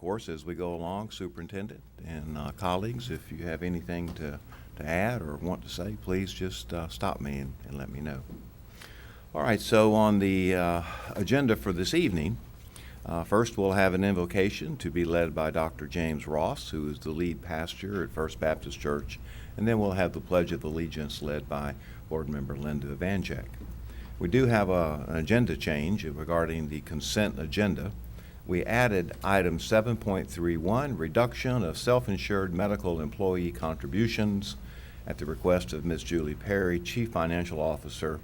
course, as we go along, Superintendent and colleagues, if you have anything to add or want to say, please just stop me and let me know. All right, so on the agenda for this evening, first we'll have an invocation to be led by Dr. James Ross, who is the lead pastor at First Baptist Church, and then we'll have the Pledge of Allegiance led by Board Member Linda Evanchek. We do have an agenda change regarding the consent agenda. We added item 7.31, reduction of self-insured medical employee contributions, at the request of Ms. Julie Perry, Chief Financial Officer.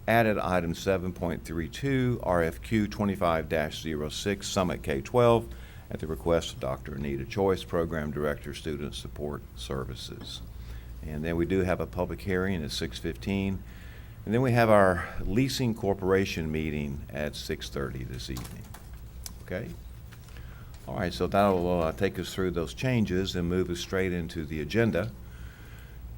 Added item 7.32, RFQ 25-06, Summit K-12, at the request of Dr. Anita Choice, Program Director, Student Support Services. And then we do have a public hearing at 6:15. And then we have our Leasing Corporation meeting at 6:30 this evening. Okay? All right, so that'll take us through those changes and move us straight into the agenda.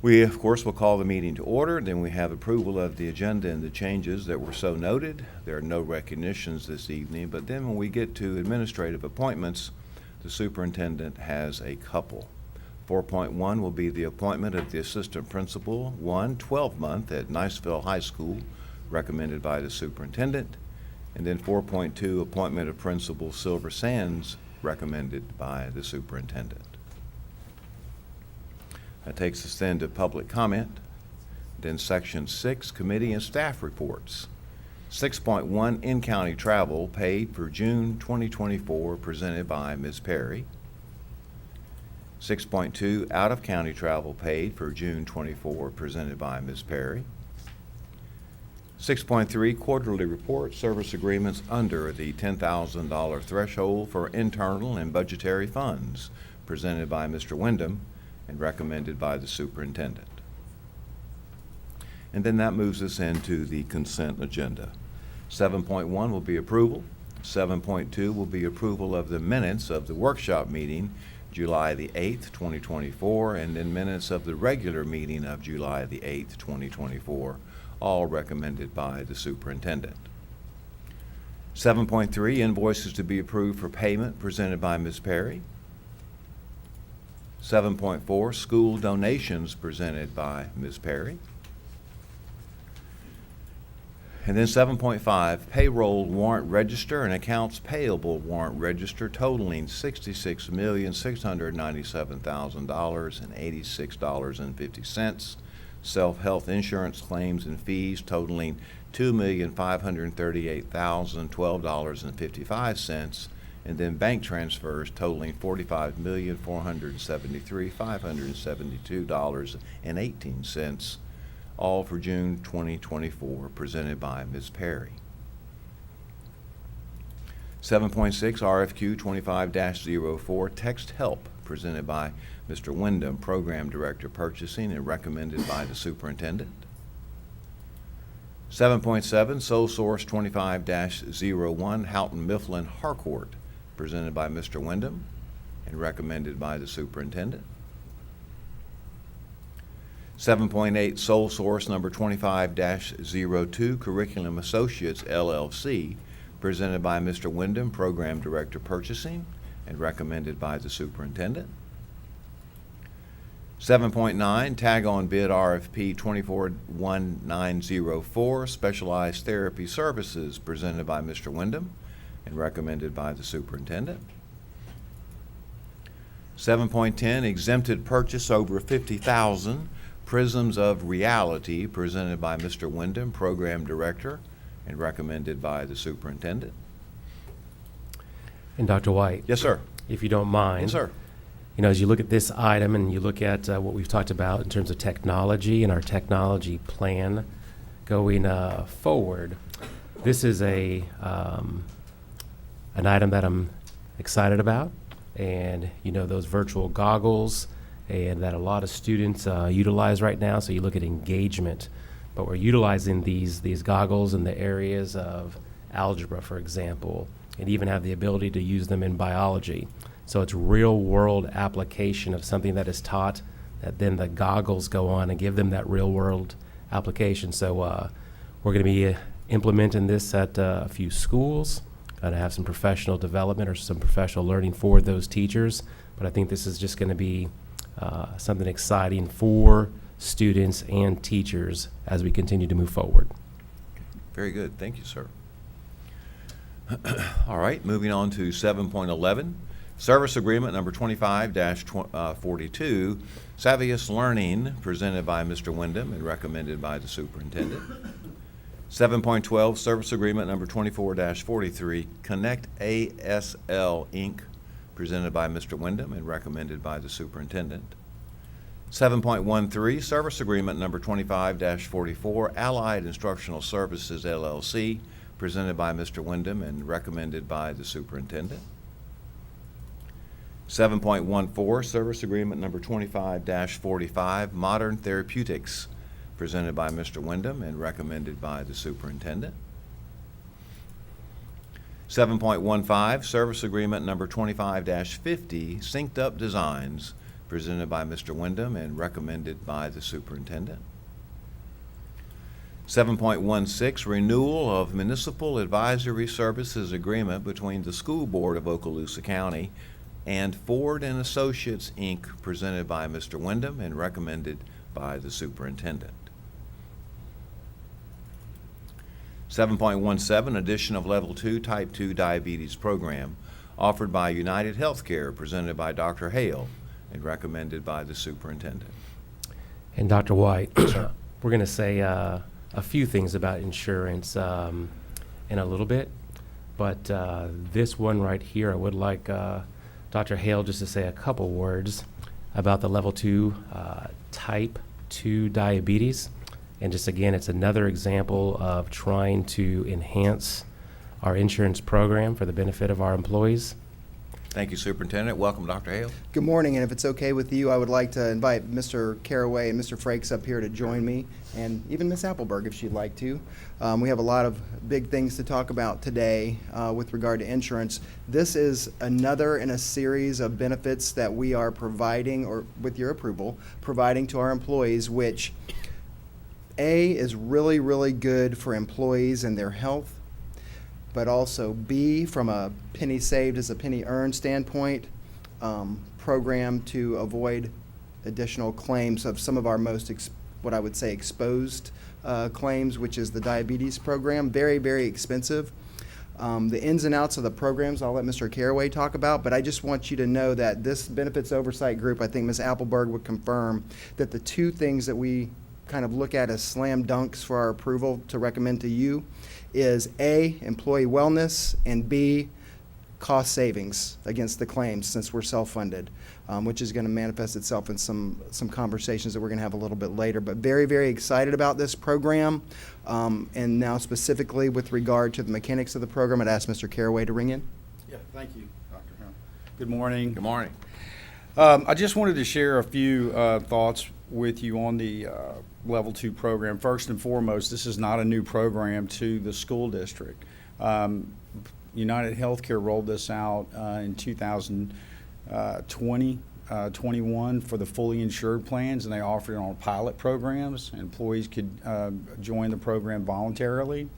We, of course, will call the meeting to order. Then we have approval of the agenda and the changes that were so noted. There are no recognitions this evening, but then when we get to administrative appointments, the superintendent has a couple. 4.1 will be the appointment of the assistant principal, 12-month at Niceville High School, recommended by the superintendent. And then 4.2, appointment of principal Silver Sands, recommended by the superintendent. That takes us then to public comment. Then section 6, committee and staff reports. 6.1, in-county travel paid for June 2024, presented by Ms. Perry. 6.2, out-of-county travel paid for June 24, presented by Ms. Perry. 6.3, quarterly report, service agreements under the $10,000 threshold for internal and budgetary funds, presented by Mr. Wyndham and recommended by the superintendent. And then that moves us into the consent agenda. 7.1 will be approval. 7.2 will be approval of the minutes of the workshop meeting July the 8th, 2024, and then minutes of the regular meeting of July the 8th, 2024, all recommended by the superintendent. 7.3, invoices to be approved for payment, presented by Ms. Perry. 7.4, school donations, presented by Ms. Perry. And then 7.5, payroll warrant register and accounts payable warrant register totaling $66,697,000 and $86.50. Self-health insurance claims and fees totaling $2,538,012.55. And then bank transfers totaling $45,473,572.18. all for June 2024, presented by Ms. Perry. 7.6, RFQ 25-04, text help, presented by Mr. Wyndham, Program Director, Purchasing, and recommended by the superintendent. 7.7, Sole Source 25-01, Houghton Mifflin Harcourt, presented by Mr. Wyndham and recommended by the superintendent. 7.8, Sole Source number 25-02, Curriculum Associates, LLC, presented by Mr. Wyndham, Program Director, Purchasing, and recommended by the superintendent. 7.9, Tag-on Bid RFP 241904, Specialized Therapy Services, presented by Mr. Wyndham and recommended by the superintendent. 7.10, Exempted Purchase over $50,000, Prisms of Reality, presented by Mr. Wyndham, Program Director, and recommended by the superintendent. And Dr. White. Yes, sir. If you don't mind. Yes, sir. You know, as you look at this item and you look at what we've talked about in terms of technology and our technology plan going forward, this is an item that I'm excited about. And, you know, those virtual goggles and that a lot of students utilize right now. So you look at engagement, but we're utilizing these goggles in the areas of algebra, for example, and even have the ability to use them in biology. So it's real world application of something that is taught, that then the goggles go on and give them that real world application. So we're going to be implementing this at a few schools. to have some professional development or some professional learning for those teachers. But I think this is just going to be something exciting for students and teachers as we continue to move forward. Very good. Thank you, sir. All right, moving on to 7.11, Service Agreement Number 25-42, Savius Learning, presented by Mr. Wyndham and recommended by the superintendent. 7.12, Service Agreement Number 24-43, Connect ASL, Inc., presented by Mr. Wyndham and recommended by the superintendent. 7.13, Service Agreement Number 25-44, Allied Instructional Services, LLC, presented by Mr. Wyndham and recommended by the superintendent. 7.14, Service Agreement Number 25-45, Modern Therapeutics, presented by Mr. Wyndham and recommended by the superintendent. 7.15, Service Agreement Number 25-50, Synced Up Designs, presented by Mr. Wyndham and recommended by the superintendent. 7.16, Renewal of Municipal Advisory Services Agreement between the School Board of Okaloosa County and Ford and Associates, Inc., presented by Mr. Wyndham and recommended by the superintendent. 7.17, Addition of Level 2 Type 2 Diabetes Program, offered by United Healthcare, presented by Dr. Hale and recommended by the superintendent. And Dr. White, we're going to say a few things about insurance in a little bit, but this one right here, I would like Dr. Hale just to say a couple words about the Level 2 Type 2 Diabetes. And just again, it's another example of trying to enhance our insurance program for the benefit of our employees. Thank you, Superintendent. Welcome, Dr. Hale. Good morning, and if it's okay with you, I would like to invite Mr. Caraway and Mr. Frakes up here to join me, and even Ms. Appleberg if she'd like to. We have a lot of big things to talk about today with regard to insurance. This is another in a series of benefits that we are providing, or with your approval, providing to our employees, which A, is really, really good for employees and their health, but also B, from a penny saved is a penny earned standpoint, program to avoid additional claims of some of our most, what I would say, exposed claims, which is the diabetes program. Very, very expensive. The ins and outs of the programs I'll let Mr. Caraway talk about, but I just want you to know that this Benefits Oversight Group, I think Ms. Appleberg would confirm that the two things that we kind of look at as slam dunks for our approval to recommend to you is A, employee wellness, and B, cost savings against the claims since we're self-funded, which is going to manifest itself in some conversations that we're going to have a little bit later. But very, very excited about this program. And now specifically with regard to the mechanics of the program, I'd ask Mr. Caraway to ring in. Yeah, thank you, Dr. Hunt. Good morning. Good morning. I just wanted to share a few thoughts with you on the Level 2 program. First and foremost, this is not a new program to the school district. United Healthcare rolled this out in 2021 for the fully insured plans, and they offered it on pilot programs. Employees could join the program voluntarily.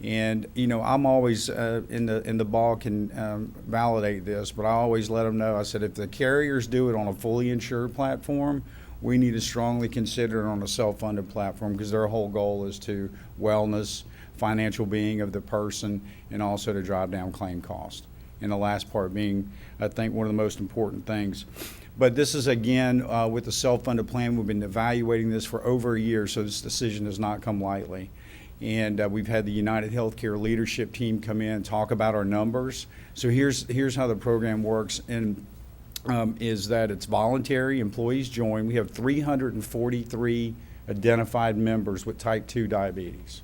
And you know, I'm always in the ball can validate this, but I always let them know. I said, if the carriers do it on a fully insured platform, we need to strongly consider it on a self-funded platform, because their whole goal is to wellness, financial being of the person, and also to drive down claim cost. And the last part being, I think, one of the most important things. But this is, again, with the self-funded plan, we've been evaluating this for over a year, so this decision has not come lightly. And we've had the United Healthcare leadership team come in and talk about our numbers. So here's how the program works, and is that it's voluntary. Employees join. We have 343 identified members with type 2 diabetes.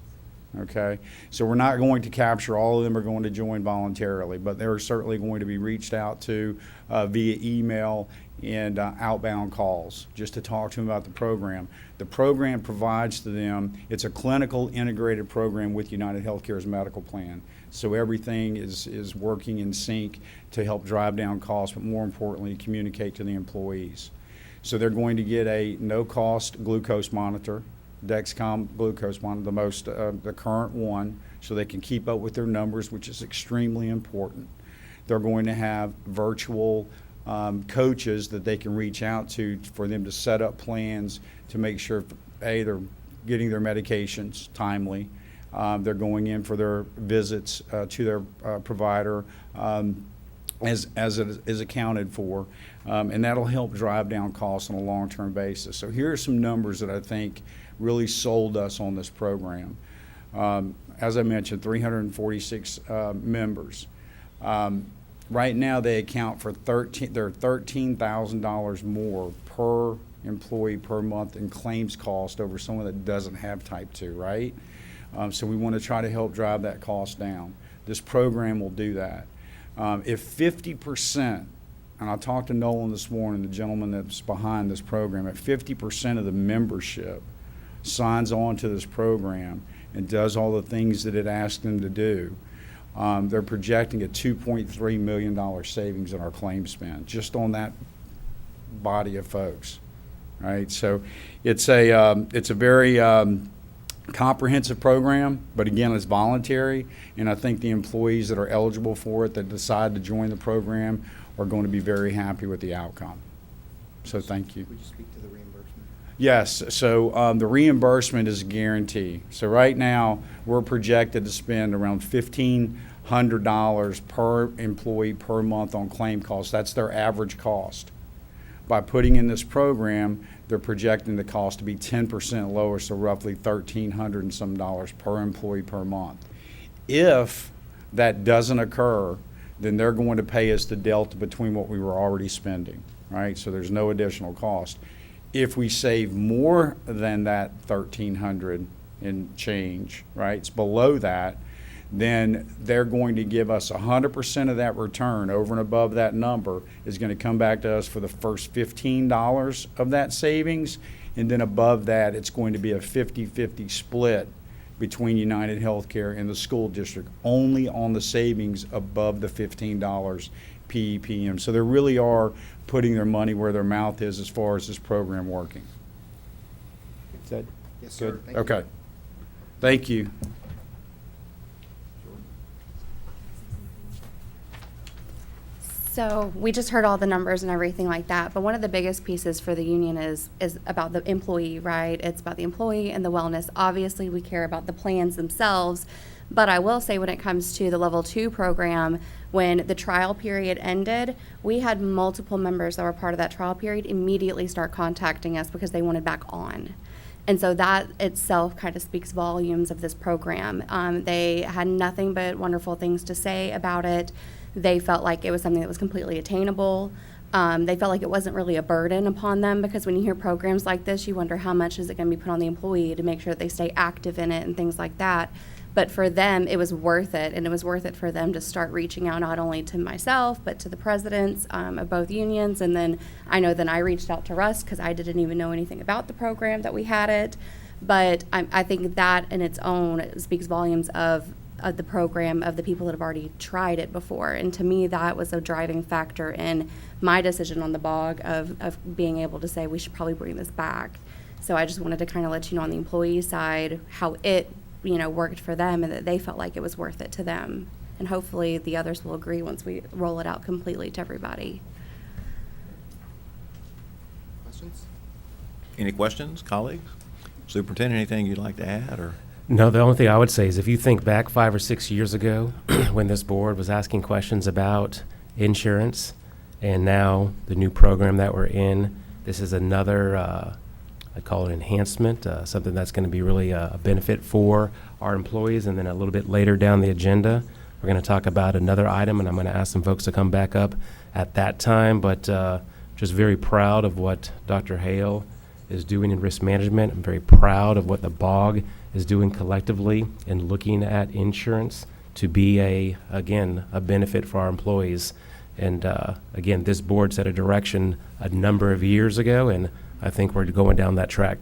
Okay, so we're not going to capture all of them are going to join voluntarily, but they're certainly going to be reached out to via email and outbound calls just to talk to them about the program. The program provides to them, it's a clinical integrated program with United Healthcare's medical plan. So everything is working in sync to help drive down costs, but more importantly, communicate to the employees. So they're going to get a no-cost glucose monitor. Dexcom glucose monitor, the current one, so they can keep up with their numbers, which is extremely important. They're going to have virtual coaches that they can reach out to for them to set up plans to make sure, A, they're getting their medications timely. They're going in for their visits to their provider as it is accounted for, and that'll help drive down costs on a long-term basis. So here are some numbers that I think really sold us on this program. As I mentioned, 346 members. Right now, they account for $13,000 more per employee per month in claims cost over someone that doesn't have type 2, right? So we want to try to help drive that cost down. This program will do that. If 50%, and I talked to Nolan this morning, the gentleman that's behind this program, if 50% of the membership signs on to this program and does all the things that it asks them to do, they're projecting a $2.3 million savings in our claim spend just on that body of folks, right? So it's a very comprehensive program, but again, it's voluntary, and I think the employees that are eligible for it that decide to join the program are going to be very happy with the outcome. So thank you. Would you speak to the reimbursement? Yes, so the reimbursement is a guarantee. So right now, we're projected to spend around $1,500 per employee per month on claim costs. That's their average cost. By putting in this program, they're projecting the cost to be 10% lower, so roughly $1,300 and some dollars per employee per month. If that doesn't occur, then they're going to pay us the delta between what we were already spending, right? So there's no additional cost. If we save more than that $1,300 and change, right, it's below that, then they're going to give us 100% of that return over and above that number is going to come back to us for the first $15 of that savings, and then above that it's going to be a 50-50 split between United Healthcare and the school district only on the savings above the $15 PEPM. So they really are putting their money where their mouth is as far as this program working. Is that Yes, sir. good? Thank you. Okay. Thank you. So we just heard all the numbers and everything like that, but one of the biggest pieces for the union is about the employee, right? It's about the employee and the wellness. Obviously, we care about the plans themselves, but I will say when it comes to the Level 2 program, when the trial period ended, we had multiple members that were part of that trial period immediately start contacting us because they wanted back on. And so that itself kind of speaks volumes of this program. They had nothing but wonderful things to say about it. They felt like it was something that was completely attainable. They felt like it wasn't really a burden upon them, because when you hear programs like this, you wonder how much is it going to be put on the employee to make sure that they stay active in it and things like that. But for them, it was worth it, and it was worth it for them to start reaching out not only to myself, but to the presidents of both unions. And then I know then I reached out to Russ because I didn't even know anything about the program that we had it. But I think that in its own speaks volumes of the program, of the people that have already tried it before. And to me, that was a driving factor in my decision on the BOG of being able to say we should probably bring this back. So I just wanted to kind of let you know on the employee side how it worked for them, and that they felt like it was worth it to them. And hopefully the others will agree once we roll it out completely to everybody. Questions? Any questions, colleagues? Superintendent, anything you'd like to add, or? No, the only thing I would say is if you think back 5 or 6 years ago when this board was asking questions about insurance, and now the new program that we're in, this is another, I call it enhancement, something that's going to be really a benefit for our employees. And then a little bit later down the agenda, we're going to talk about another item, and I'm going to ask some folks to come back up at that time. But just very proud of what Dr. Hale is doing in risk management. I'm very proud of what the BOG is doing collectively in looking at insurance to be a benefit for our employees. And again, this board set a direction a number of years ago, and I think we're going down that track.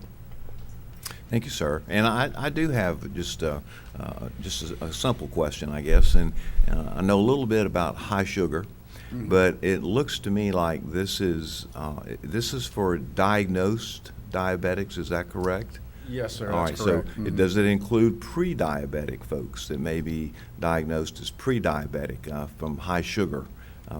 Thank you, sir. And I do have just a simple question, I guess. And I know a little bit about high sugar, but it looks to me like this is for diagnosed diabetics. Is that correct? Yes, sir, All that's right, so correct. Mhm. does it include pre-diabetic folks that may be diagnosed as pre-diabetic from high sugar,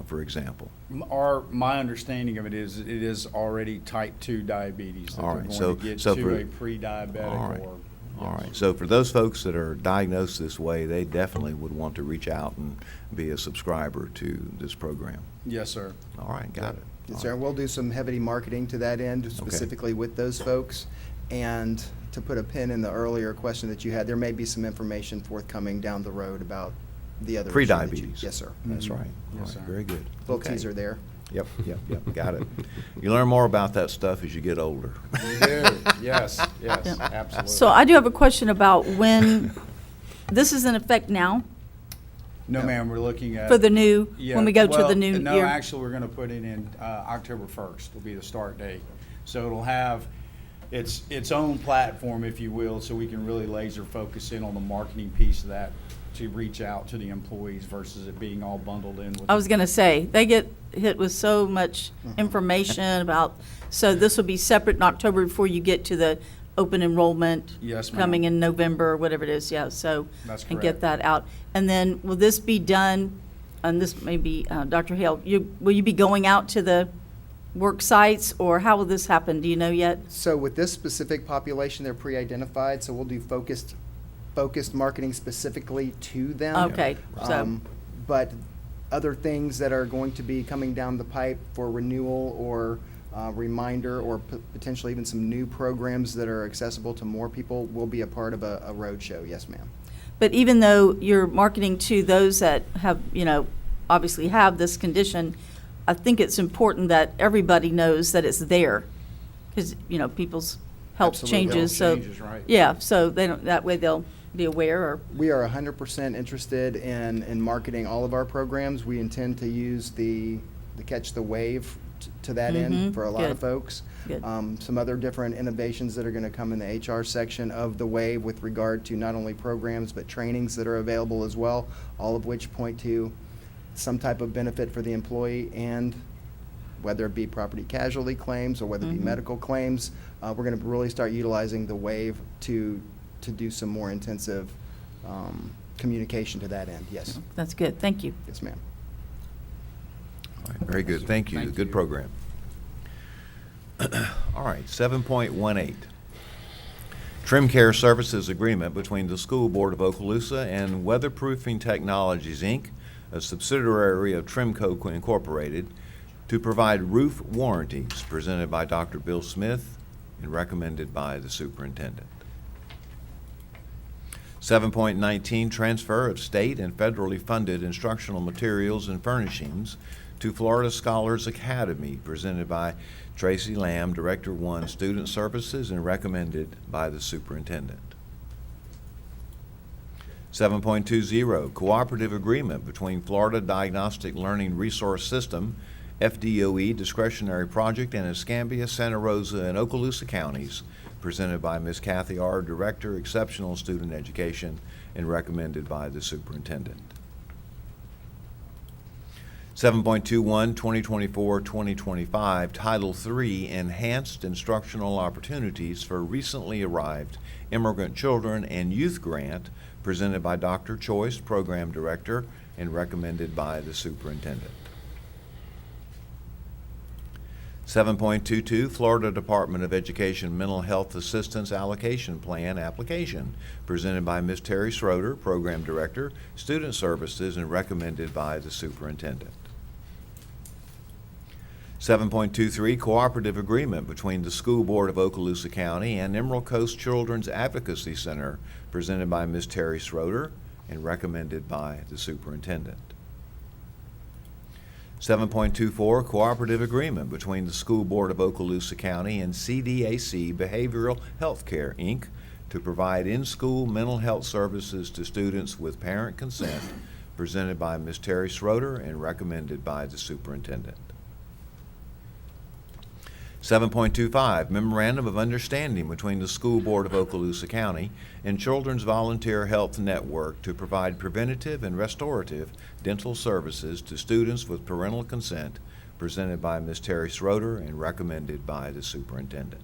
for example? My understanding of it is already type 2 diabetes, that All they're right, going to get so to for- a pre-diabetic All right. or. All yes. right, so for those folks that are diagnosed this way, they definitely would want to reach out and be a subscriber to this program. Yes, sir. All right, got it. Yes, sir. We'll do some heavy marketing to that end, specifically with those folks. And to put a pin in the earlier question that you had, there may be some information forthcoming down the road about the other issue that you- Pre-diabetes. Yes, sir. That's right. Yes, All right, sir. very good. Little Okay. teaser there. Yep, got it. You learn more about that stuff as you get older. You do, yes, yes, Yeah. absolutely. So I do have a question about when, this is in effect now No, ma'am, we're looking at. for the new, Yeah, when we go to well, the new No, year? actually, we're gonna put it in, October 1st will be the start date. So it'll have its own platform, if you will, so we can really laser focus in on the marketing piece of that to reach out to the employees versus it being all bundled in with. I was gonna say, they get hit with so much information about, so this will be separate in October before you get to the open enrollment. Yes, ma'am. Coming in November, or whatever it is, yeah, so. That's And correct. get that out. And then, will this be done, and this may be, Dr. Hale, will you be going out to the work sites, or how will this happen? Do you know yet? So with this specific population, they're pre-identified, so we'll do focused marketing specifically to them. Okay, so, But other things that are going to be coming down the pipe for renewal or reminder, or potentially even some new programs that are accessible to more people will be a part of a roadshow. Yes, ma'am. but even though you're marketing to those that have, obviously have this condition, I think it's important that everybody knows that it's there. Because, people's health Absolutely. changes, Health so. changes, right. Yeah, so they don't, that way they'll be aware, or, We are 100% interested in marketing all of our programs. We intend to use the Catch the Wave to that end Mhm, for a lot of good, folks. good. Some other different innovations that are going to come in the HR section of the Wave with regard to not only programs, but trainings that are available as well, all of which point to some type of benefit for the employee, and whether it be property casualty claims or whether it be Mhm. medical claims, we're going to really start utilizing the Wave to do some more intensive communication to that end. Yes, that's good, thank you. yes, ma'am. All right, very good, thank you, Thank good you. program. All right, 7.18. Trim Care Services Agreement between the School Board of Okaloosa and Weatherproofing Technologies, Inc., a subsidiary of Trimco Incorporated, to provide roof warranties, presented by Dr. Bill Smith and recommended by the superintendent. 7.19, transfer of state and federally funded instructional materials and furnishings to Florida Scholars Academy, presented by Tracy Lamb, Director 1, Student Services, and recommended by the superintendent. 7.20, cooperative agreement between Florida Diagnostic Learning Resource System, FDOE discretionary project, and Escambia, Santa Rosa, and Okaloosa counties, presented by Ms. Kathy R., Director, Exceptional Student Education, and recommended by the superintendent. 7.21, 2024-2025, Title III Enhanced Instructional Opportunities for Recently Arrived Immigrant Children and Youth Grant, presented by Dr. Choice, Program Director, and recommended by the superintendent. 7.22, Florida Department of Education Mental Health Assistance Allocation Plan application, presented by Ms. Terry Schroeder, Program Director, Student Services, and recommended by the superintendent. 7.23, cooperative agreement between the School Board of Okaloosa County and Emerald Coast Children's Advocacy Center, presented by Ms. Terry Schroeder and recommended by the superintendent. 7.24, cooperative agreement between the School Board of Okaloosa County and CDAC Behavioral Healthcare, Inc., to provide in-school mental health services to students with parent consent, presented by Ms. Terry Schroeder and recommended by the superintendent. 7.25, memorandum of understanding between the School Board of Okaloosa County and Children's Volunteer Health Network to provide preventative and restorative dental services to students with parental consent, presented by Ms. Terry Schroeder and recommended by the superintendent.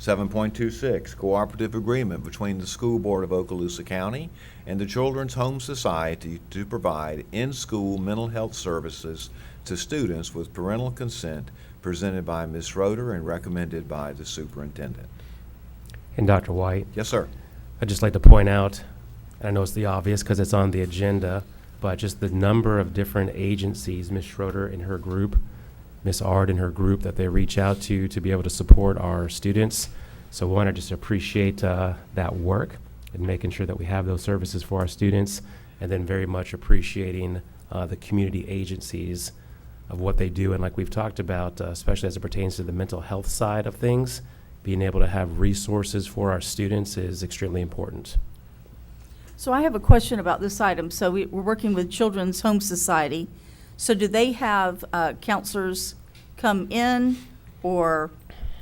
7.26, cooperative agreement between the School Board of Okaloosa County and the Children's Home Society to provide in-school mental health services to students with parental consent, presented by Ms. Schroeder and recommended by the superintendent. And Dr. White, Yes, sir. I'd just like to point out, and I know it's the obvious because it's on the agenda, but just the number of different agencies, Ms. Schroeder and her group, Ms. Ard and her group, that they reach out to be able to support our students. So we want to just appreciate that work and making sure that we have those services for our students, and then very much appreciating the community agencies of what they do. And like we've talked about, especially as it pertains to the mental health side of things, being able to have resources for our students is extremely important. So I have a question about this item. So we're working with Children's Home Society. So do they have counselors come in or,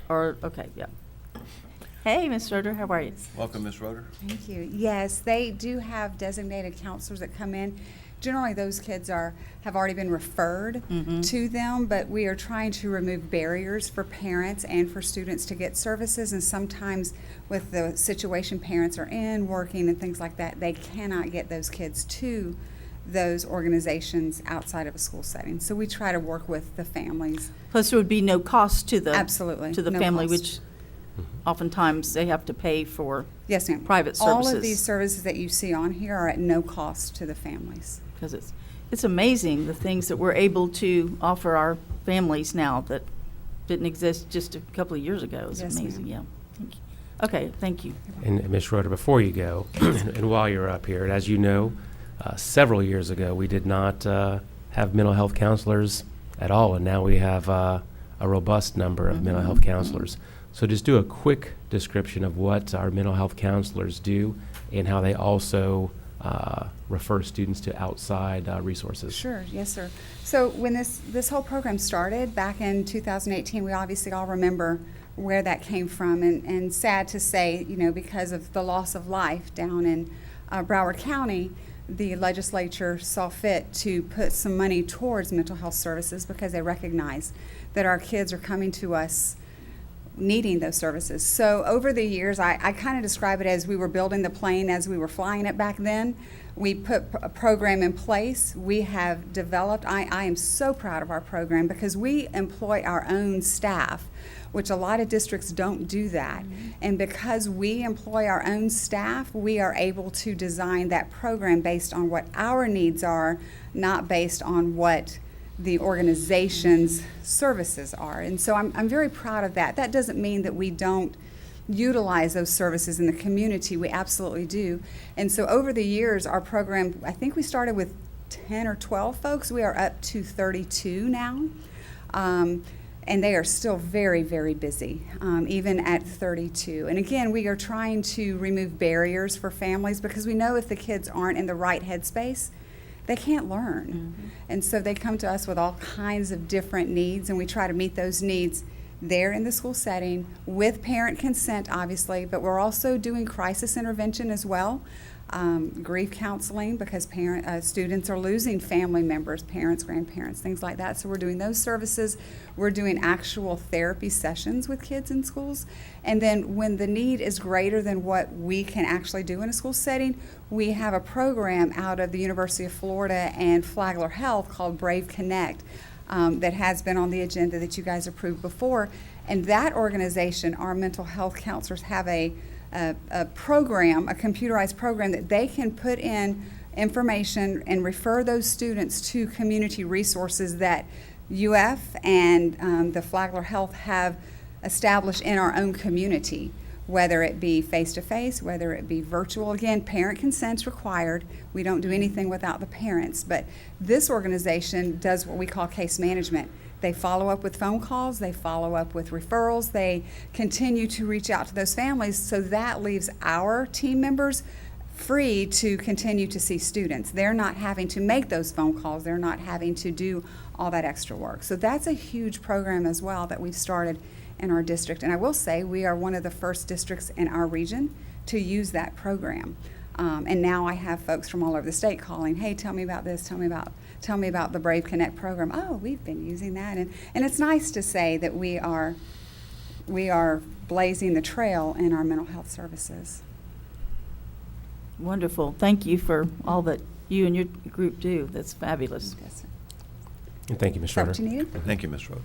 okay, yeah. Hey, Ms. Schroeder, how are you? Welcome, Ms. Schroeder. Thank you. Yes, they do have designated counselors that come in. Generally, those kids have already been referred to them, but we are trying to remove barriers for parents and for students to get services. And sometimes with the situation parents are in, working and things like that, they cannot get those kids to those organizations outside of a school setting. So we try to work with the families. Plus, there would be no cost to the. Absolutely, To the no family, cost. which oftentimes they have to pay for, Yes, ma'am. Private All of services. these services that you see on here are at no cost to the families. because it's amazing the things that we're able to offer our families now that didn't exist just a couple of years ago. It's Yes, ma'am. amazing, yeah. Thank you. Okay, thank you. And Ms. Schroeder, before you go, and while you're up here, as you know, several years ago, we did not have mental health counselors at all, and now we have a robust number of mental health counselors. So just do a quick description of what our mental health counselors do and how they also refer students to outside resources. Sure, yes, sir. So when this whole program started back in 2018, we obviously all remember where that came from, and sad to say, you know, because of the loss of life down in Broward County, the legislature saw fit to put some money towards mental health services because they recognize that our kids are coming to us needing those services. So over the years, I kind of describe it as we were building the plane as we were flying it back then. We put a program in place. We have developed, I am so proud of our program because we employ our own staff, which a lot of districts don't do that. And because we employ our own staff, we are able to design that program based on what our needs are, not based on what the organization's services are. And so I'm very proud of that. That doesn't mean that we don't utilize those services in the community. We absolutely do. And so over the years, our program, I think we started with 10 or 12 folks. We are up to 32 now. And they are still very, very busy, even at 32. And again, we are trying to remove barriers for families because we know if the kids aren't in the right headspace, they can't learn. And so they come to us with all kinds of different needs, and we try to meet those needs there in the school setting with parent consent, obviously, but we're also doing crisis intervention as well, grief counseling because students are losing family members, parents, grandparents, things like that. So we're doing those services. We're doing actual therapy sessions with kids in schools. And then when the need is greater than what we can actually do in a school setting, we have a program out of the University of Florida and Flagler Health called Brave Connect that has been on the agenda that you guys approved before. And that organization, our mental health counselors have a program, a computerized program that they can put in information and refer those students to community resources that UF and the Flagler Health have established in our own community, whether it be face-to-face, whether it be virtual. Again, parent consent's required. We don't do anything without the parents, but this organization does what we call case management. They follow up with phone calls, they follow up with referrals, they continue to reach out to those families, so that leaves our team members free to continue to see students. They're not having to make those phone calls, they're not having to do all that extra work. So that's a huge program as well that we've started in our district. And I will say we are one of the first districts in our region to use that program. And now I have folks from all over the state calling, hey, tell me about this, tell me about the Brave Connect program. Oh, we've been using that. And it's nice to say that we are we are blazing the trail in our mental health services. Wonderful. Thank you for all that you and your group do. That's fabulous. Yes, sir. And thank you, Ms. Is that Schroeder. what you needed? Thank you, Ms. Schroeder.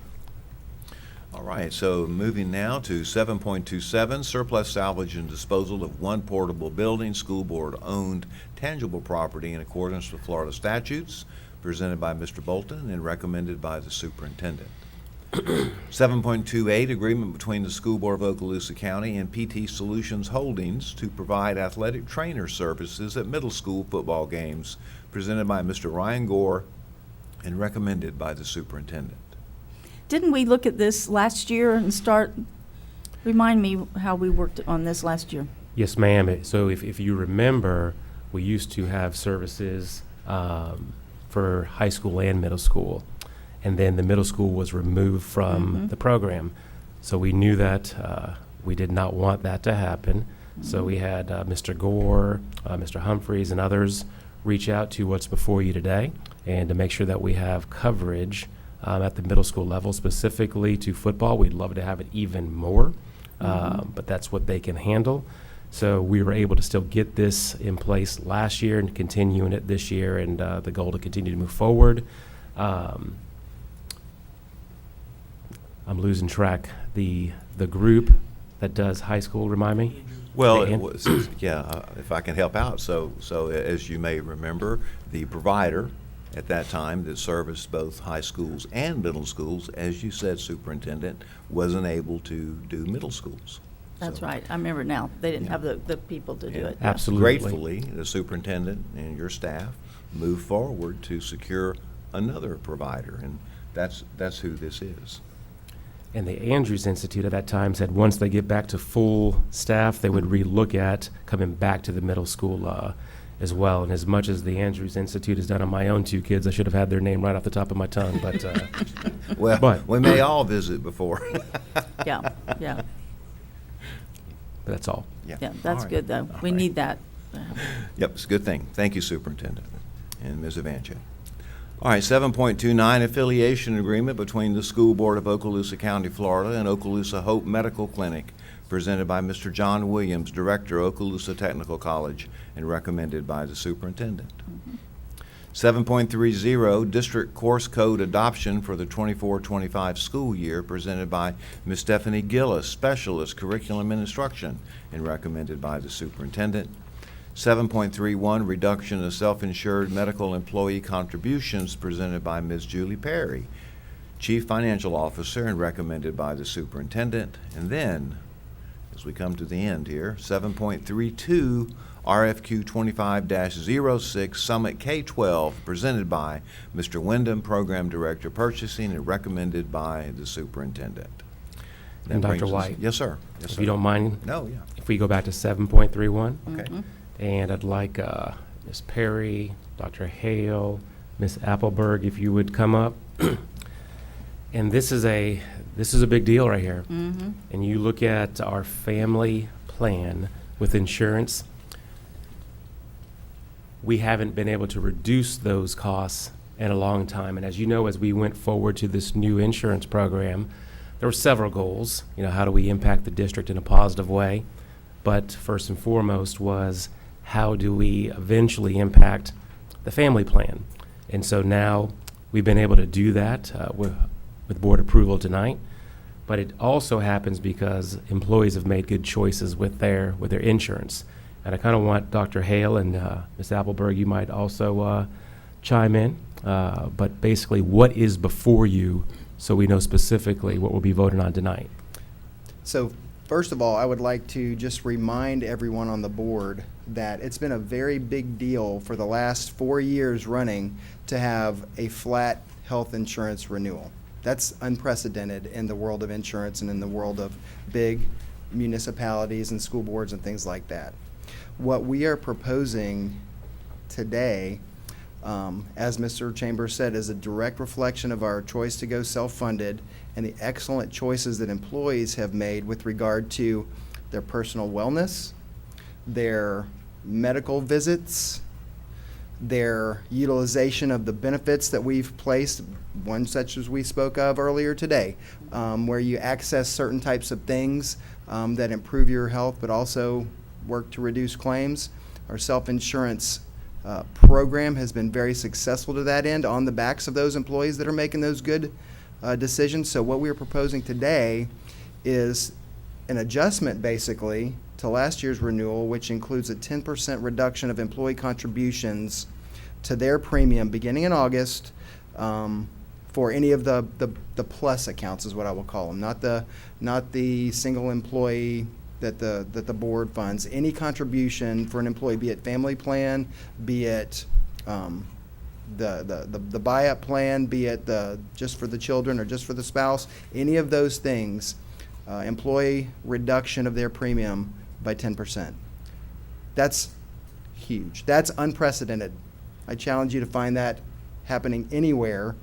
All right, so moving now to 7.27, surplus salvage and disposal of one portable building, school board-owned tangible property in accordance with Florida statutes, presented by Mr. Bolton and recommended by the superintendent. 7.28, agreement between the School Board of Okaloosa County and PT Solutions Holdings to provide athletic trainer services at middle school football games, presented by Mr. Ryan Gore and recommended by the superintendent. Didn't we look at this last year and remind me how we worked on this last year? Yes, ma'am. So if you remember, we used to have services for high school and middle school. And then the middle school was removed from the program. So we knew that we did not want that to happen. So we had Mr. Gore, Mr. Humphreys, and others reach out to what's before you today and to make sure that we have coverage at the middle school level, specifically to football. We'd love to have it even more, but that's what they can handle. So we were able to still get this in place last year and continuing it this year, and the goal to continue to move forward. I'm losing track. The group that does high school, remind me? Well, The it an- was, if I can help out, so as you may remember, the provider at that time that serviced both high schools and middle schools, as you said, Superintendent, wasn't able to do middle schools. That's So, right. I remember now. They didn't Yeah. have the people to do Yeah. it. Absolutely. Gratefully, the superintendent and your staff moved forward to secure another provider, and that's who this is. And the Andrews Institute at that time said once they get back to full staff, they would relook at coming back to the middle school as well. And as much as the Andrews Institute has done on my own two kids, I should have had their name right off the top of my tongue. But Well, But- we may all visit before. Yeah, yeah, that's all. yeah. All That's right. good, though. All We right. need that. Yep, it's a good thing. Thank you, Superintendent and Ms. Evancho. All right, 7.29, affiliation agreement between the School Board of Okaloosa County, Florida and Okaloosa Hope Medical Clinic, presented by Mr. John Williams, Director, Okaloosa Technical College, and recommended by the superintendent. 7.30, district course code adoption for the 24-25 school year, presented by Ms. Stephanie Gillis, Specialist, Curriculum and Instruction, and recommended by the superintendent. 7.31, reduction of self-insured medical employee contributions, presented by Ms. Julie Perry, Chief Financial Officer, and recommended by the superintendent. And then, as we come to the end here, 7.32, RFQ 25-06, Summit K-12, presented by Mr. Wyndham, Program Director Purchasing, and recommended by the superintendent. That And Dr. brings us- White? Yes, sir. Yes, If sir. you don't mind, No, yeah. if we go back to 7.31. Okay. And I'd like Ms. Perry, Dr. Hale, Ms. Appleberg, if you would come up. And this is a big deal right here. Mm-hmm. And you look at our family plan with insurance, we haven't been able to reduce those costs in a long time. And as you know, as we went forward to this new insurance program, there were several goals. You know, how do we impact the district in a positive way? But first and foremost was, how do we eventually impact the family plan? And so now we've been able to do that with board approval tonight. But it also happens because employees have made good choices with their insurance. And I kind of want Dr. Hale and Ms. Appleberg, you might also chime in. But basically, what is before you, so we know specifically what we'll be voting on tonight? So first of all, I would like to just remind everyone on the board that it's been a very big deal for the last 4 years running to have a flat health insurance renewal. That's unprecedented in the world of insurance and in the world of big municipalities and school boards and things like that. What we are proposing today, as Mr. Chambers said, is a direct reflection of our choice to go self-funded and the excellent choices that employees have made with regard to their personal wellness, their medical visits, their utilization of the benefits that we've placed, one such as we spoke of earlier today, where you access certain types of things that improve your health but also work to reduce claims. Our self-insurance program has been very successful to that end on the backs of those employees that are making those good decisions. So what we are proposing today is an adjustment basically to last year's renewal, which includes a 10% reduction of employee contributions to their premium beginning in August for any of the plus accounts is what I will call them, not the single employee that the board funds. Any contribution for an employee, be it family plan, be it the buy-up plan, be it just for the children or just for the spouse, any of those things, employee reduction of their premium by 10%. That's huge. That's unprecedented. I challenge you to find that happening anywhere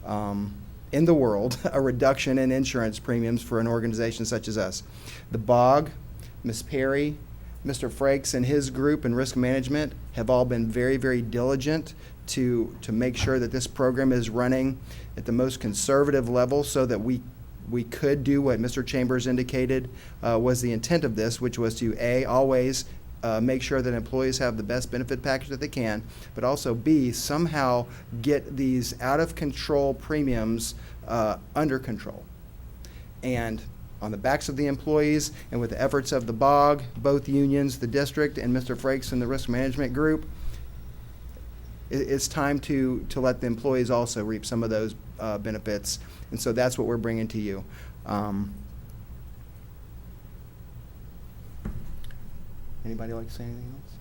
in the world, a reduction in insurance premiums for an organization such as us. The BOG, Ms. Perry, Mr. Frakes and his group in risk management have all been very, very diligent to make sure that this program is running at the most conservative level so that we could do what Mr. Chambers indicated was the intent of this, which was to always make sure that employees have the best benefit package that they can, but also B, somehow get these out of control premiums under control. And on the backs of the employees and with the efforts of the BOG, both unions, the district, and Mr. Frakes and the risk management group, it's time to let the employees also reap some of those benefits. And so that's what we're bringing to you. Anybody like to say anything else?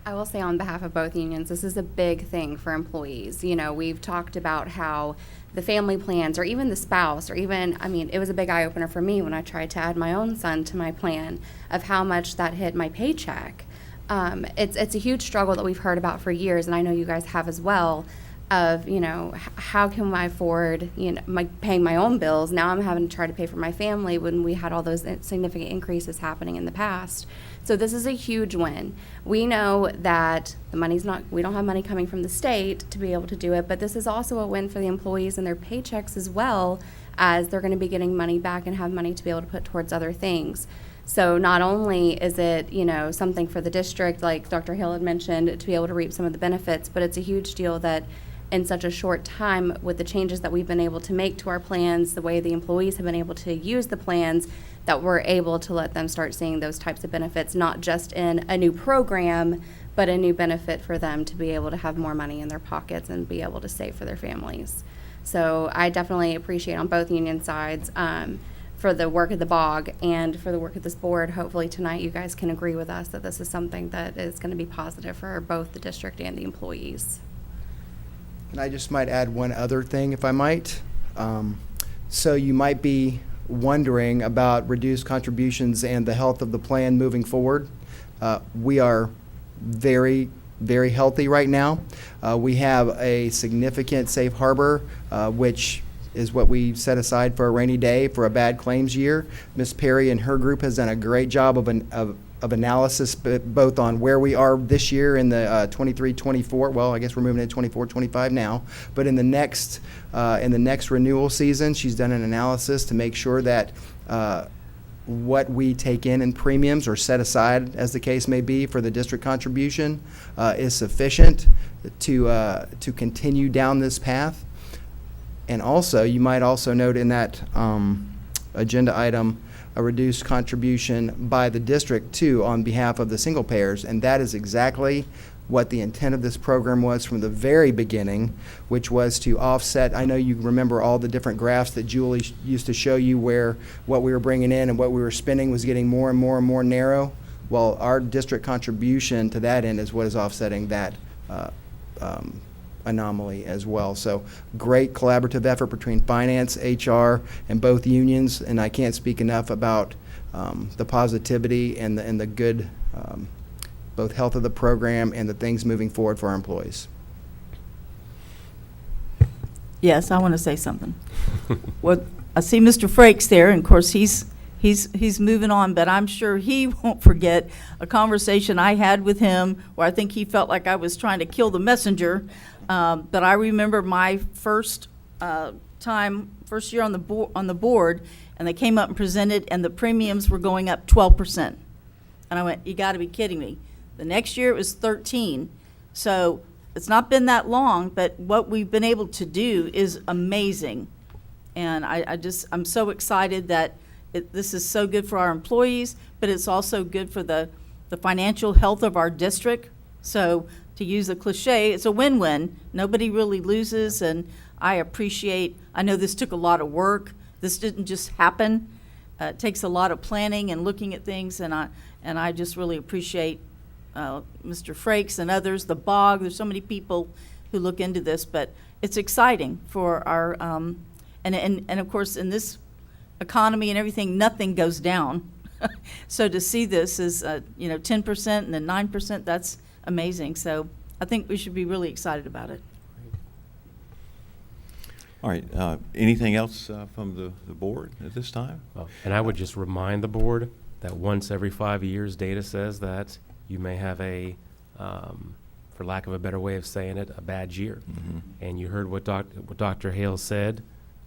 I will say on behalf of both unions, this is a big thing for employees. You know, we've talked about how the family plans or even the spouse or even, I mean, it was a big eye opener for me when I tried to add my own son to my plan of how much that hit my paycheck. It's a huge struggle that we've heard about for years, and I know you guys have as well, of, you know, how can I afford, you know, paying my own bills? Now I'm having to try to pay for my family when we had all those significant increases happening in the past. So this is a huge win. We know that we don't have money coming from the state to be able to do it, but this is also a win for the employees and their paychecks as well, as they're going to be getting money back and have money to be able to put towards other things. So not only is it, you know, something for the district, like Dr. Hill had mentioned, to be able to reap some of the benefits, but it's a huge deal that in such a short time, with the changes that we've been able to make to our plans, the way the employees have been able to use the plans, that we're able to let them start seeing those types of benefits, not just in a new program, but a new benefit for them to be able to have more money in their pockets and be able to save for their families. So I definitely appreciate on both union sides for the work of the BOG and for the work of this board. Hopefully tonight you guys can agree with us that this is something that is going to be positive for both the district and the employees. And I just might add one other thing, if I might. So you might be wondering about reduced contributions and the health of the plan moving forward. We are very, very healthy right now. We have a significant safe harbor, which is what we set aside for a rainy day for a bad claims year. Ms. Perry and her group has done a great job of analysis, both on where we are this year in the 23-24. Well, I guess we're moving into 24-25 now. But in the next renewal season, she's done an analysis to make sure that what we take in premiums or set aside, as the case may be, for the district contribution is sufficient to continue down this path. And also, you might also note in that agenda item a reduced contribution by the district too on behalf of the single payers, and that is exactly what the intent of this program was from the very beginning, which was to offset. I know you remember all the different graphs that Julie used to show you where what we were bringing in and what we were spending was getting more and more and more narrow. Well, our district contribution to that end is what is offsetting that anomaly as well. So great collaborative effort between finance, HR, and both unions, and I can't speak enough about the positivity and the good both health of the program and the things moving forward for our employees. Yes, I want to say something. Well, I see Mr. Frakes there, and of course, he's he's moving on, but I'm sure he won't forget a conversation I had with him where I think he felt like I was trying to kill the messenger. But I remember my first year on the board, and they came up and presented, and the premiums were going up 12%. And I went, you got to be kidding me. The next year it was 13. So it's not been that long, but what we've been able to do is amazing. And I'm so excited that this is so good for our employees, but it's also good for the financial health of our district. So to use a cliche, it's a win-win. Nobody really loses, and I know this took a lot of work. This didn't just happen. It takes a lot of planning and looking at things, and I just really appreciate Mr. Frakes and others, the BOG. There's so many people who look into this, but it's exciting for our, and of course, in this economy and everything, nothing goes down. So to see this is, 10% and then 9%, that's amazing. So I think we should be really excited about it. All right, anything else from the board at this time? Oh, and I would just remind the board that once every 5 years, data says that you may have for lack of a better way of saying it, a bad year. Mhm. And you heard what Dr. Hale said,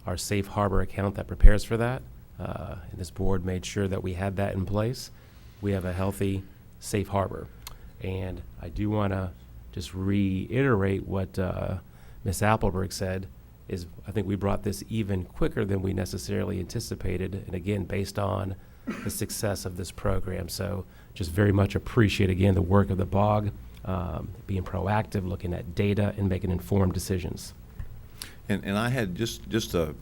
our safe harbor account that prepares for that. And this board made sure that we had that in place. We have a healthy safe harbor. And I do want to just reiterate what Ms. Appleberg said, is I think we brought this even quicker than we necessarily anticipated, and again, based on the success of this program. So just very much appreciate, again, the work of the BOG, being proactive, looking at data, and making informed decisions. And I had just a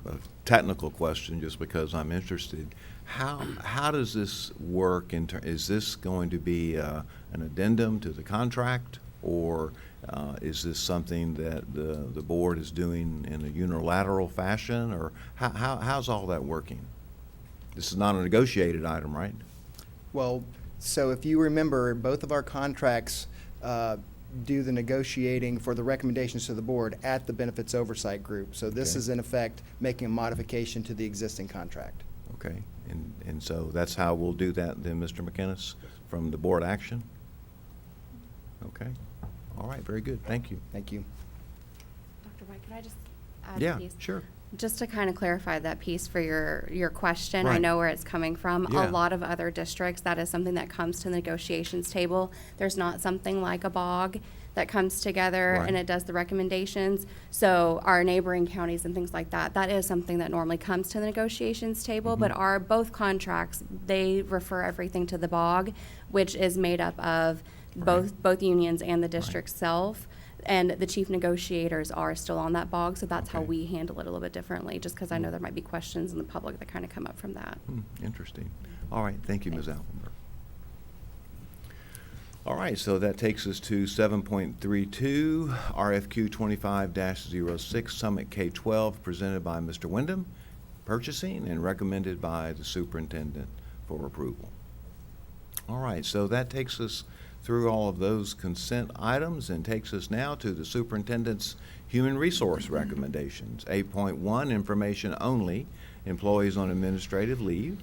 technical question, just because I'm interested. How does this work? Is this going to be an addendum to the contract, or is this something that the board is doing in a unilateral fashion, or how's all that working? This is not a negotiated item, right? Well, so if you remember, both of our contracts do the negotiating for the recommendations to the board at the Benefits Oversight Group. So this Okay. is in effect making a modification to the existing contract. Okay, and so that's how we'll do that then, Mr. McInnes, from the board action? Okay, all right, very good, thank you. Thank you. Dr. White, could I just add Yeah, a piece? sure. Just to kind of clarify that piece for your question, I Right. know where it's coming from. Yeah. A lot of other districts, that is something that comes to the negotiations table. There's not something like a BOG that comes together Right. and it does the recommendations. So our neighboring counties and things like that, that is something that normally comes to the negotiations table. But Mm-hmm. both contracts, they refer everything to the BOG, which is made up of both unions and the district self. And the chief negotiators are still on that BOG, so that's how Okay. we handle it a little bit differently, just because I know there might be questions in the public that kind of come up from that. Interesting. All right, thank you, Ms. Alphenberg. All right, so that takes us to 7.32, RFQ 25-06, Summit K-12, presented by Mr. Wyndham, purchasing, and recommended by the superintendent for approval. All right, so that takes us through all of those consent items and takes us now to the superintendent's human resource recommendations. 8.1, information only, employees on administrative leave,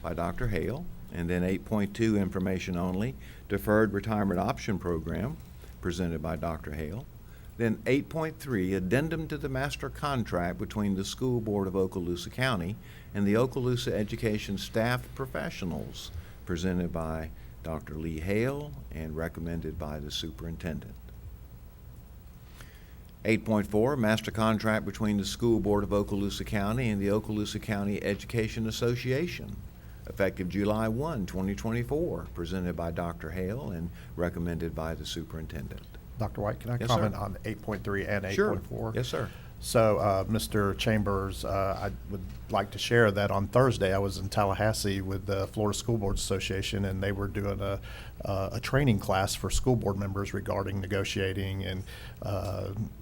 by Dr. Hale. And then 8.2, information only, deferred retirement option program, presented by Dr. Hale. Then 8.3, addendum to the master contract between the School Board of Okaloosa County and the Okaloosa Education Staff Professionals, presented by Dr. Lee Hale and recommended by the superintendent. 8.4, master contract between the School Board of Okaloosa County and the Okaloosa County Education Association, effective July 1, 2024, presented by Dr. Hale and recommended by the superintendent. Dr. White, can I Yes, sir. comment on 8.3 and 8.4? Sure. Yes, sir. So, Mr. Chambers, I would like to share that on Thursday, I was in Tallahassee with the Florida School Boards Association, and they were doing a training class for school board members regarding negotiating and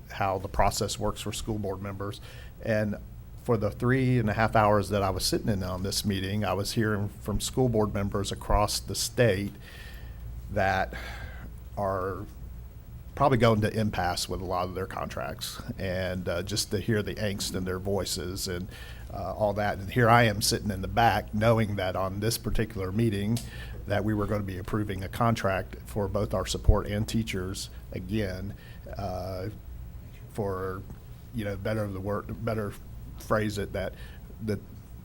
how the process works for school board members. And for the 3.5 hours that I was sitting in on this meeting, I was hearing from school board members across the state that are probably going to impasse with a lot of their contracts, and just to hear the angst in their voices and all that. And here I am sitting in the back knowing that on this particular meeting that we were going to be approving a contract for both our support and teachers again, for, better phrase it, that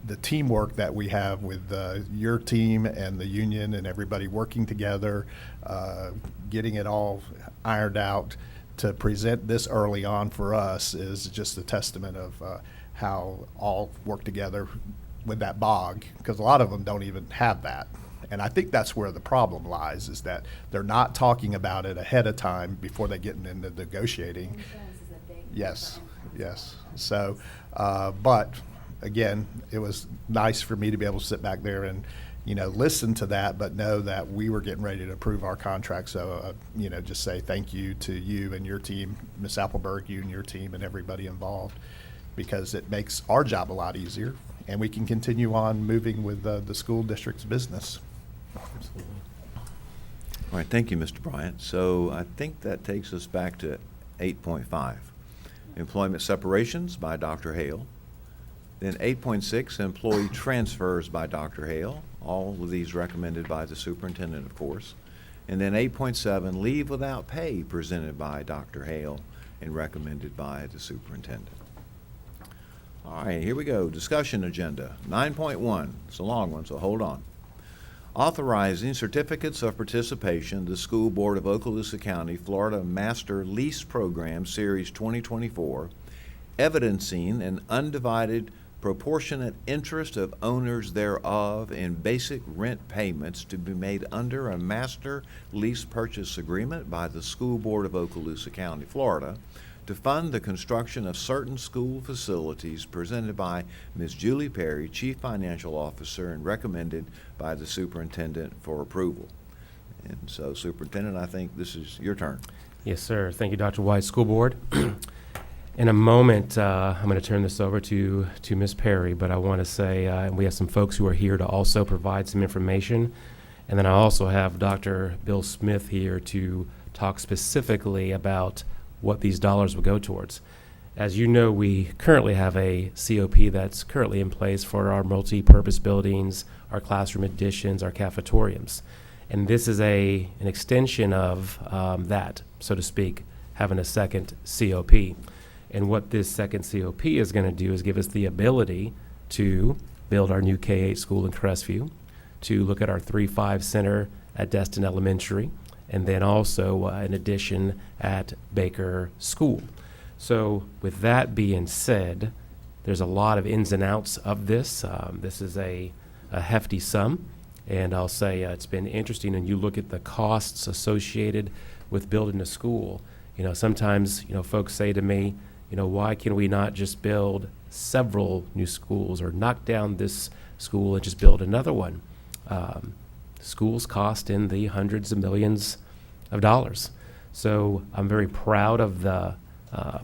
the teamwork that we have with your team and the union and everybody working together, getting it all ironed out to present this early on for us is just a testament of how all work together with that bog, because a lot of them don't even have that. And I think that's where the problem lies, is that they're not talking about it ahead of time before they get into negotiating. Yes, yes. So, but again, it was nice for me to be able to sit back there and, listen to that, but know that we were getting ready to approve our contract. So, just say thank you to you and your team, Ms. Appleberg, you and your team and everybody involved, because it makes our job a lot easier, and we can continue on moving with the school district's business. Absolutely. All right, thank you, Mr. Bryant. So I think that takes us back to 8.5, employment separations by Dr. Hale. Then 8.6, employee transfers by Dr. Hale. All of these recommended by the superintendent, of course. And then 8.7, leave without pay, presented by Dr. Hale and recommended by the superintendent. All right, here we go. Discussion agenda. 9.1. It's a long one, so hold on. Authorizing certificates of participation, the School Board of Okaloosa County, Florida Master Lease Program, Series 2024, evidencing an undivided proportionate interest of owners thereof in basic rent payments to be made under a master lease purchase agreement by the School Board of Okaloosa County, Florida, to fund the construction of certain school facilities, presented by Ms. Julie Perry, Chief Financial Officer, and recommended by the superintendent for approval. And so, Superintendent, I think this is your turn. Yes, sir. Thank you, Dr. White. School Board. In a moment, I'm going to turn this over to Ms. Perry, but I want to say we have some folks who are here to also provide some information. And then I also have Dr. Bill Smith here to talk specifically about what these dollars will go towards. As you know, we currently have a COP that's currently in place for our multi-purpose buildings, our classroom additions, our cafetoriums. And this is an extension of that, so to speak, having a second COP. And what this second COP is going to do is give us the ability to build our new K-8 school in Crestview, to look at our 3-5 center at Destin Elementary, and then also an addition at Baker School. So with that being said, there's a lot of ins and outs of this. This is a hefty sum, and I'll say it's been interesting, and you look at the costs associated with building a school. Sometimes, folks say to me, why can we not just build several new schools or knock down this school and just build another one? Schools cost in the hundreds of millions of dollars. So I'm very proud of the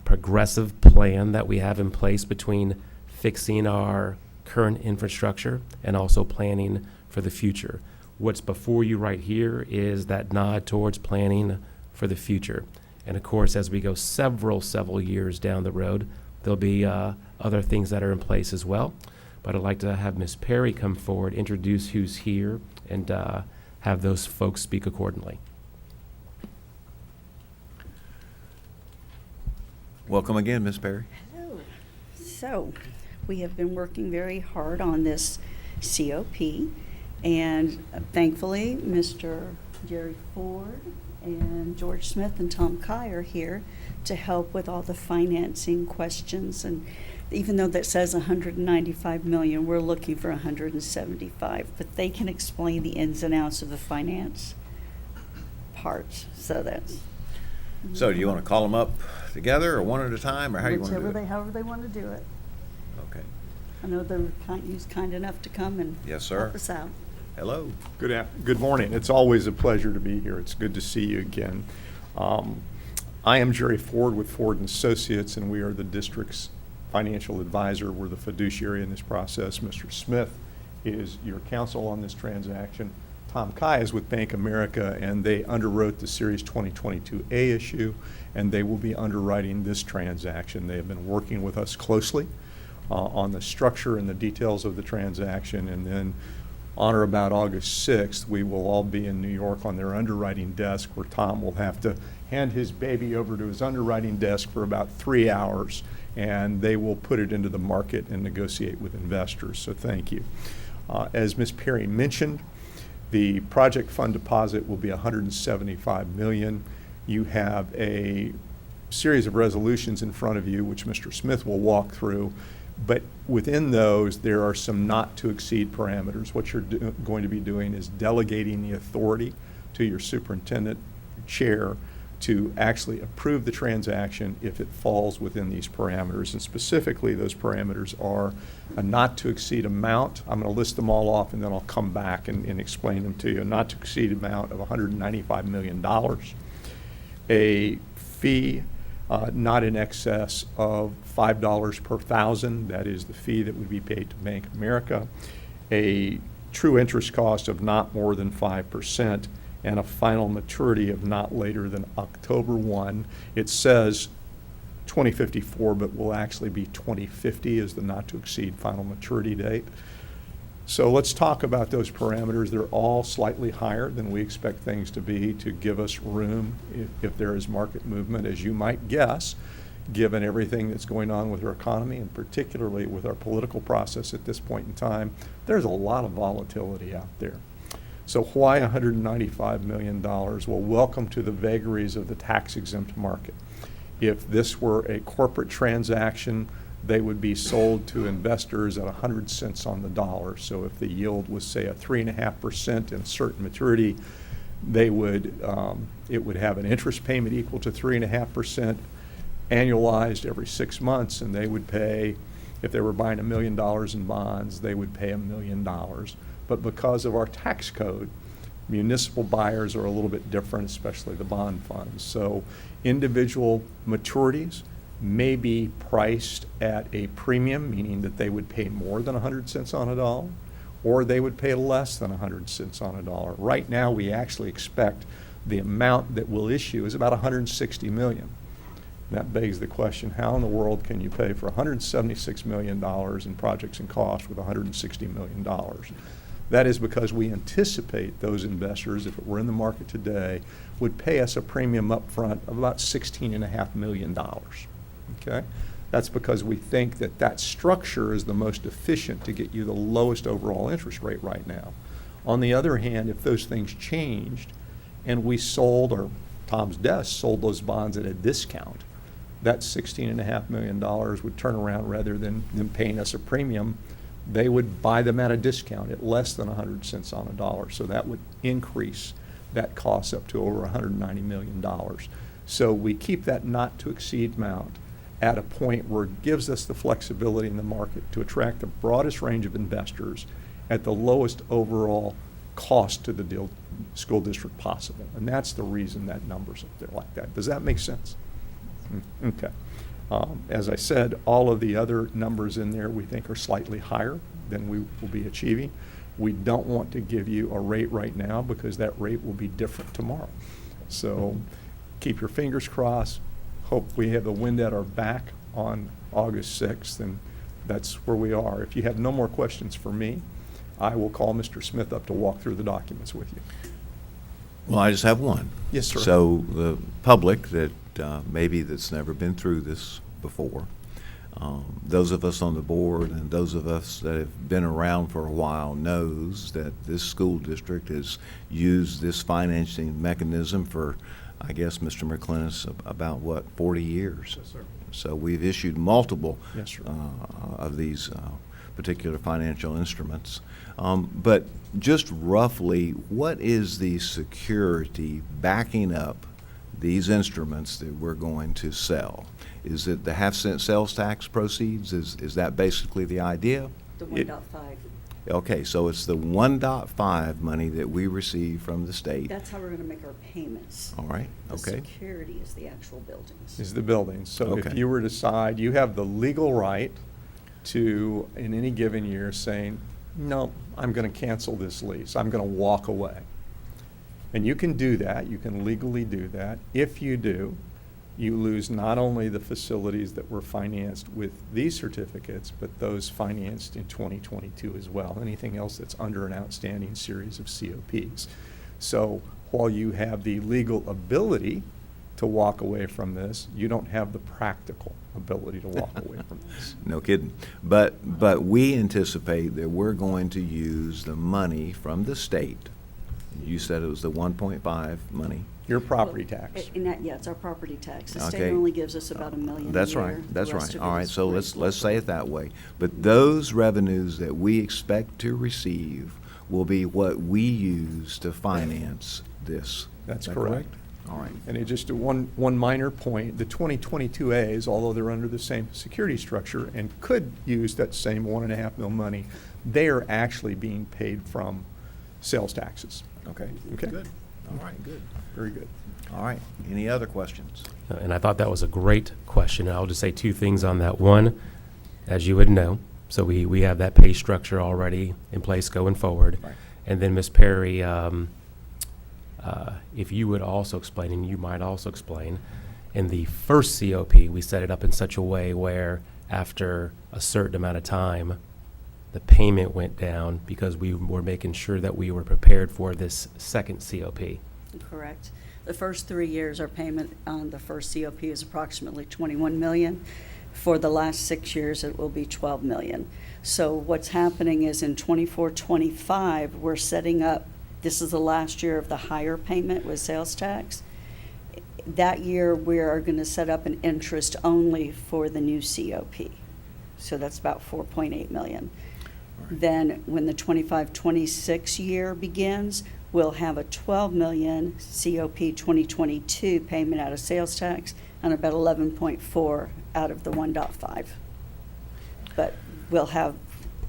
progressive plan that we have in place between fixing our current infrastructure and also planning for the future. What's before you right here is that nod towards planning for the future. And of course, as we go several years down the road, there'll be other things that are in place as well. But I'd like to have Ms. Perry come forward, introduce who's here, and have those folks speak accordingly. Welcome again, Ms. Perry. Hello. So, we have been working very hard on this COP, and thankfully, Mr. Jerry Ford and George Smith and Tom Kai are here to help with all the financing questions. And even though that says $195 million, we're looking for $175. But they can explain the ins and outs of the finance parts. So that's So do you want to call them up together or one at a time, or how do you want to do it? however they want to do it. Okay. I know they were kind enough to come and Yes, sir. help us out. Hello. Good morning. It's always a pleasure to be here. It's good to see you again. I am Jerry Ford with Ford & Associates, and we are the district's financial advisor. We're the fiduciary in this process. Mr. Smith is your counsel on this transaction. Tom Kai is with Bank America, and they underwrote the Series 2022A issue, and they will be underwriting this transaction. They have been working with us closely on the structure and the details of the transaction, and then on or about August 6th, we will all be in New York on their underwriting desk, where Tom will have to hand his baby over to his underwriting desk for about 3 hours, and they will put it into the market and negotiate with investors. So thank you. As Ms. Perry mentioned, the project fund deposit will be $175 million. You have a series of resolutions in front of you, which Mr. Smith will walk through. But within those, there are some not-to-exceed parameters. What you're going to be doing is delegating the authority to your superintendent chair to actually approve the transaction if it falls within these parameters. And specifically, those parameters are a not-to-exceed amount. I'm going to list them all off, and then I'll come back and explain them to you. A not-to-exceed amount of $195 million. A fee not in excess of $5 per thousand. That is the fee that would be paid to Bank of America. A true interest cost of not more than 5%, and a final maturity of not later than October 1. It says 2054, but will actually be 2050 as the not-to-exceed final maturity date. So let's talk about those parameters. They're all slightly higher than we expect things to be to give us room if there is market movement, as you might guess, given everything that's going on with our economy and particularly with our political process at this point in time. There's a lot of volatility out there. So why $195 million? Well, welcome to the vagaries of the tax-exempt market. If this were a corporate transaction, they would be sold to investors at 100 cents on the dollar. So if the yield was, say, a 3.5% and a certain maturity, they would it would have an interest payment equal to 3.5% annualized every 6 months, and they would pay, if they were buying $1 million in bonds, they would pay $1 million. But because of our tax code, municipal buyers are a little bit different, especially the bond funds. So individual maturities may be priced at a premium, meaning that they would pay more than 100 cents on a dollar, or they would pay less than 100 cents on a dollar. Right now, we actually expect the amount that we'll issue is about 160 million. That begs the question, how in the world can you pay for $176 million in projects and costs with $160 million? That is because we anticipate those investors, if it were in the market today, would pay us a premium up front of about $16.5 million. Okay? That's because we think that that structure is the most efficient to get you the lowest overall interest rate right now. On the other hand, if those things changed and we sold, or Tom's desk sold those bonds at a discount, that $16.5 million would turn around, rather than them paying us a premium, they would buy them at a discount at less than 100 cents on a dollar. So that would increase that cost up to over $190 million. So we keep that not to exceed amount at a point where it gives us the flexibility in the market to attract the broadest range of investors at the lowest overall cost to the school district possible. And that's the reason that number's up there like that. Does that make sense? Okay. As I said, all of the other numbers in there we think are slightly higher than we will be achieving. We don't want to give you a rate right now because that rate will be different tomorrow. So keep your fingers crossed. Hope we have the wind at our back on August 6th, and that's where we are. If you have no more questions for me, I will call Mr. Smith up to walk through the documents with you. Well, I just have one. Yes, sir. So the public that maybe that's never been through this before, those of us on the board and those of us that have been around for a while knows that this school district has used this financing mechanism for, I guess, Mr. McClennis, about what, 40 years? Yes, sir. So we've issued multiple Yes, sir. of these particular financial instruments. But just roughly, what is the security backing up these instruments that we're going to sell? Is it the half-cent sales tax proceeds? Is that basically the idea? The It- 1.5. Okay, so it's the 1.5 money that we receive from the state. That's how we're going to make our payments. All right, The okay. security is the actual buildings. Is the building. So if Okay. you were to decide, you have the legal right to, in any given year, saying, no, I'm going to cancel this lease. I'm going to walk away. And you can do that. You can legally do that. If you do, you lose not only the facilities that were financed with these certificates, but those financed in 2022 as well. Anything else that's under an outstanding series of COPs. So while you have the legal ability to walk away from this, you don't have the practical ability to walk away from this. No kidding. But we anticipate that we're going to use the money from the state. You said it was the 1.5 money. Your property tax. Yeah, it's our property tax. The state Okay. only gives us about $1 million a That's year. right, The that's rest right. of All it right, is so rate let's say it that local. way. But those revenues that we expect to receive will be what we use to finance this. That's Is that correct. All right. And it just, one minor point, the 2022As, although they're under the same security structure and could use that same $1.5 million money, they are actually being paid from sales taxes. Okay. Okay. Good. All right, good. Very good. All right. Any other questions? And I thought that was a great question. And I'll just say two things on that. One, as you would know, so we have that pay structure already in place going forward. Right. And then, Ms. Perry, if you would also explain, and you might also explain, in the first COP, we set it up in such a way where after a certain amount of time, the payment went down because we were making sure that we were prepared for this second COP. Correct. The first 3 years, our payment on the first COP is approximately $21 million. For the last 6 years, it will be $12 million. So what's happening is in 24-25, we're setting up, this is the last year of the higher payment with sales tax. That year, we are going to set up an interest only for the new COP. So that's about $4.8 million. Then when the 25-26 year begins, we'll have a $12 million COP 2022 payment out of sales tax and about 11.4 out of the 1.5. But we'll have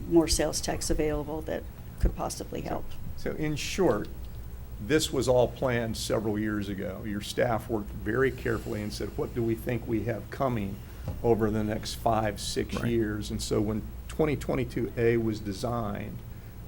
more sales tax available that could possibly help. So in short, this was all planned several years ago. Your staff worked very carefully and said, what do we think we have coming over the next 5-6 Right. years? And so when 2022A was designed,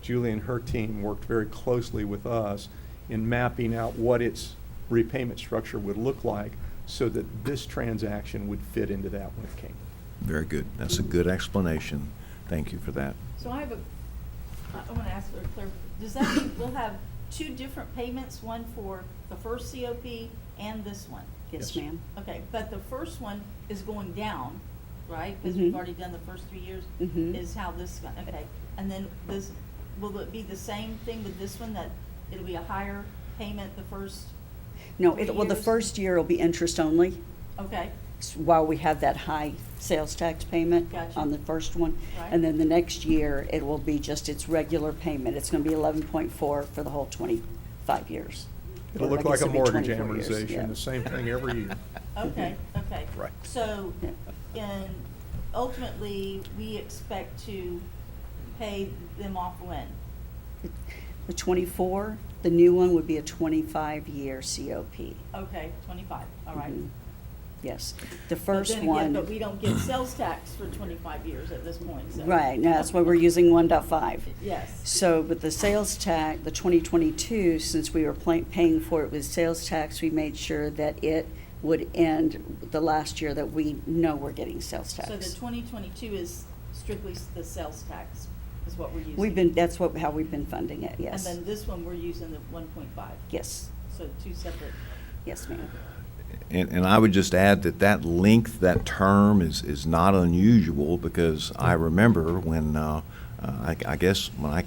Julie and her team worked very closely with us in mapping out what its repayment structure would look like so that this transaction would fit into that when it came. Very good. That's a good explanation. Thank you for that. So I want to ask for a clear, does that mean we'll have two different payments, one for the first COP and this one? Yes, Yes. ma'am. Okay, but the first one is going down, right? Because we've Mhm. already done the first 3 years, Mhm. is how this, okay. And then this, will it be the same thing with this one, that it'll be a higher payment the first? No, 3 well, the years? first year will be interest only Okay, while we have that high sales tax payment Gotcha. on the first one. Right. And then the next year, it will be just its regular payment. It's going to be 11.4 for the whole 25 years. It'll Or I look like guess a it'll be mortgage 24 years, yeah. amortization, the same thing every year. okay, okay. Right. So, and ultimately, we expect to pay them off when? The 24, the new one would be a 25-year COP. Okay, 25, all right. Mhm. Yes. The But first then again, one. but we don't get sales tax for 25 years at this point, so. Right, now that's why we're using 1.5. Yes, So with the sales tax, the 2022, since we were paying for it with sales tax, we made sure that it would end the last year that we know we're getting sales tax. so the 2022 is strictly the sales tax, is what we're using? That's how we've been funding it, yes. And then this one, we're using the 1.5, Yes, so two separate. yes, ma'am. And I would just add that that length, that term is not unusual because I remember when, I guess when I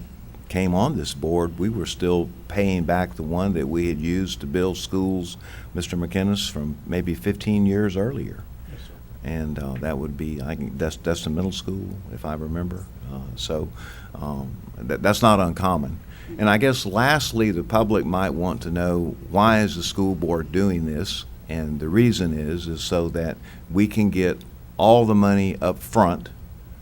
came on this board, we were still paying back the one that we had used to build schools, Mr. McInnes, from maybe 15 years earlier. Yes, sir. And that would be, I think, that's the middle school, if I remember. That's not uncommon. And I guess lastly, the public might want to know, why is the school board doing this? And the reason is so that we can get all the money up front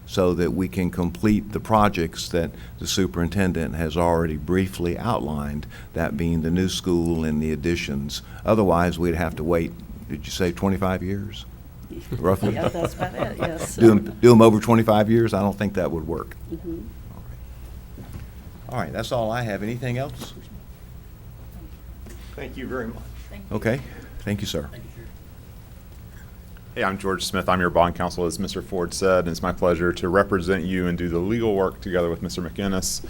so that we can complete the projects that the superintendent has already briefly outlined, that being the new school and the additions. Otherwise, we'd have to wait, did you say 25 years? Roughly? Yeah, that's about it, yes. Do them over 25 years? I don't think that would work. Mhm. All right, that's all I have. Anything else? Thank you very much. Okay, thank you, sir. Hey, I'm George Smith. I'm your bond counsel, as Mr. Ford said, and it's my pleasure to represent you and do the legal work together with Mr. McInnes,